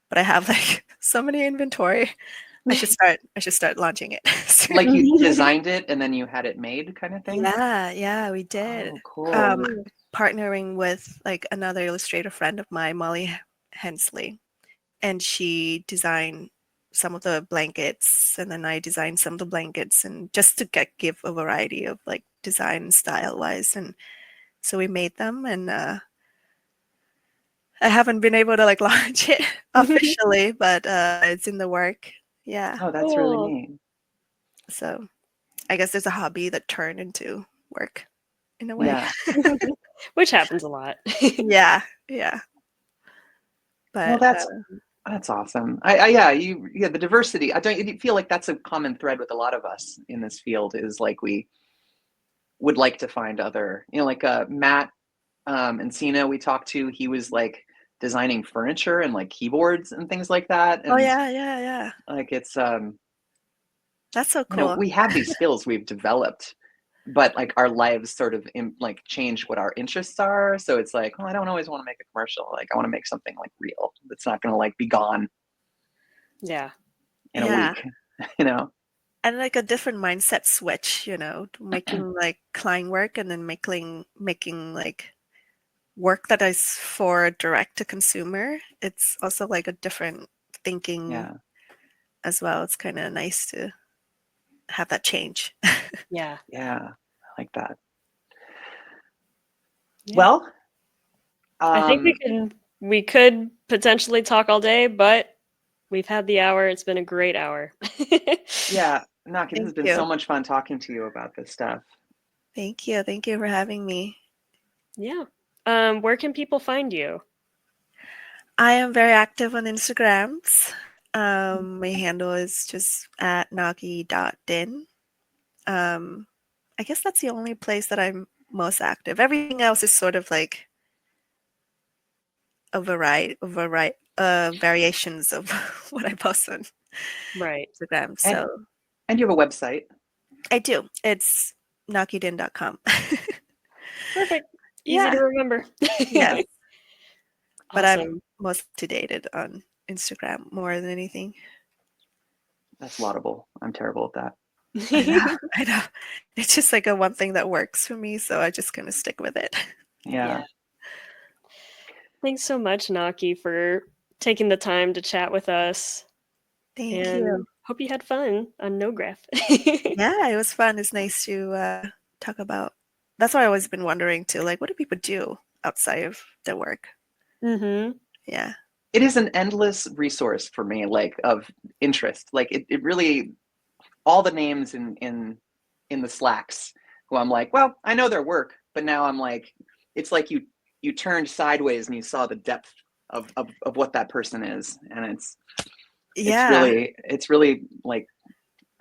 [SPEAKER 3] But I have like so many inventory. I should start launching it.
[SPEAKER 2] Like you designed it and then you had it made kind of thing?
[SPEAKER 3] Yeah, we did.
[SPEAKER 2] Oh, cool.
[SPEAKER 1] Oh.
[SPEAKER 3] Partnering with like another illustrator friend of mine, Molly Hensley, and she designed some of the blankets, and then I designed some of the blankets, and just to give a variety of like design style wise, and so we made them, and I haven't been able to like launch it officially, but it's in the work. Yeah,
[SPEAKER 2] Oh, that's really
[SPEAKER 1] Cool.
[SPEAKER 2] neat.
[SPEAKER 3] so I guess there's a hobby that turned into work in a way.
[SPEAKER 2] Yeah.
[SPEAKER 1] Which happens a lot.
[SPEAKER 3] Yeah.
[SPEAKER 2] Well,
[SPEAKER 3] But
[SPEAKER 2] that's awesome. Yeah, the diversity. I don't you feel like that's a common thread with a lot of us in this field is like we would like to find other, like Matt and Sina we talked to, he was like designing furniture and like keyboards and things like that.
[SPEAKER 3] oh
[SPEAKER 2] And
[SPEAKER 3] yeah.
[SPEAKER 2] like it's
[SPEAKER 3] That's so cool.
[SPEAKER 2] we have these skills we've developed, but like our lives sort of like change what our interests are. So it's like, oh, I don't always want to make a commercial. Like I want to make something like real that's not going to like be gone
[SPEAKER 1] Yeah.
[SPEAKER 2] in a
[SPEAKER 3] Yeah.
[SPEAKER 2] week,
[SPEAKER 3] And like a different mindset switch, making like client work and then making like work that is for direct to consumer. It's also like a different thinking
[SPEAKER 2] Yeah.
[SPEAKER 3] as well. It's kind of nice to have that change.
[SPEAKER 1] Yeah.
[SPEAKER 2] Yeah. I like that.
[SPEAKER 1] Yeah.
[SPEAKER 2] Well,
[SPEAKER 1] I think we could potentially talk all day, but we've had the hour. It's been a great hour.
[SPEAKER 2] yeah, Nocky, this has
[SPEAKER 3] Thank
[SPEAKER 2] been
[SPEAKER 3] you.
[SPEAKER 2] so much fun talking to you about this stuff.
[SPEAKER 3] Thank you. Thank you for having me.
[SPEAKER 1] Yeah. Where can people find you?
[SPEAKER 3] I am very active on Instagrams. My handle is just at Nocky.Dinh. I guess that's the only place that I'm most active. Everything else is sort of like a variations of what I post on
[SPEAKER 1] Right.
[SPEAKER 3] Instagram. So
[SPEAKER 2] And you have a website.
[SPEAKER 3] I do. It's NockyDinh.com.
[SPEAKER 1] Perfect. Easy
[SPEAKER 3] Yeah.
[SPEAKER 1] to remember.
[SPEAKER 3] Yes. But I'm
[SPEAKER 1] Awesome.
[SPEAKER 3] most up to date on Instagram more than anything.
[SPEAKER 2] That's laudable. I'm terrible at that.
[SPEAKER 3] I know. It's just like a one thing that works for me, so I just kind of stick with it.
[SPEAKER 2] Yeah.
[SPEAKER 1] Thanks so much, Nocky, for taking the time to chat with us.
[SPEAKER 3] Thank
[SPEAKER 1] and
[SPEAKER 3] you.
[SPEAKER 1] hope you had fun on NoGraph.
[SPEAKER 3] Yeah, it was fun. It's nice to talk about. That's what I've always been wondering too. Like, what do people do outside of their work?
[SPEAKER 1] Mm-hmm.
[SPEAKER 3] Yeah.
[SPEAKER 2] It is an endless resource for me, like of interest. Like it really, all the names in the Slacks who I'm like, well, I know their work, but now I'm like, it's like you turned sideways and you saw the depth of what that person is. And it's really like,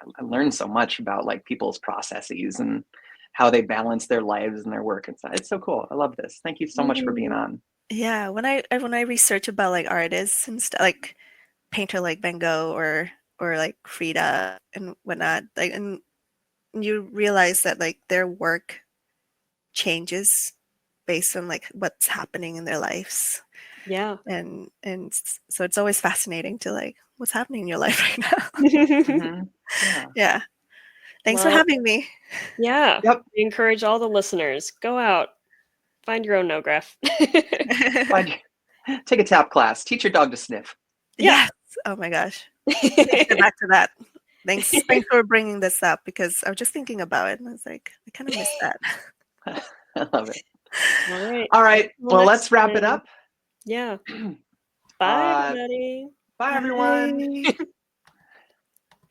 [SPEAKER 2] I learned so much about like people's processes and how they balance their lives and their work. It's so cool. I love this. Thank you so much for being on.
[SPEAKER 3] Yeah. When I research about like artists and stuff, like painter like Van Gogh or like Frida and whatnot, like, and you realize that like their work changes based on like what's happening in their lives.
[SPEAKER 1] Yeah.
[SPEAKER 3] And so it's always fascinating to like what's happening in your life right now.
[SPEAKER 2] Mm-hmm.
[SPEAKER 3] Yeah. Thanks for having me.
[SPEAKER 1] Yeah.
[SPEAKER 2] Yep.
[SPEAKER 1] We encourage all the listeners, go out, find your own NoGraph.
[SPEAKER 2] Take a tap class. Teach your dog to sniff.
[SPEAKER 3] Yes. Oh my gosh. Get back to that. Thanks for bringing this up because I was just thinking about it and I was like, I kind of missed that.
[SPEAKER 2] I love it.
[SPEAKER 1] All
[SPEAKER 2] right. Well, let's wrap it up.
[SPEAKER 1] Yeah. Bye, everybody.
[SPEAKER 2] Bye, everyone.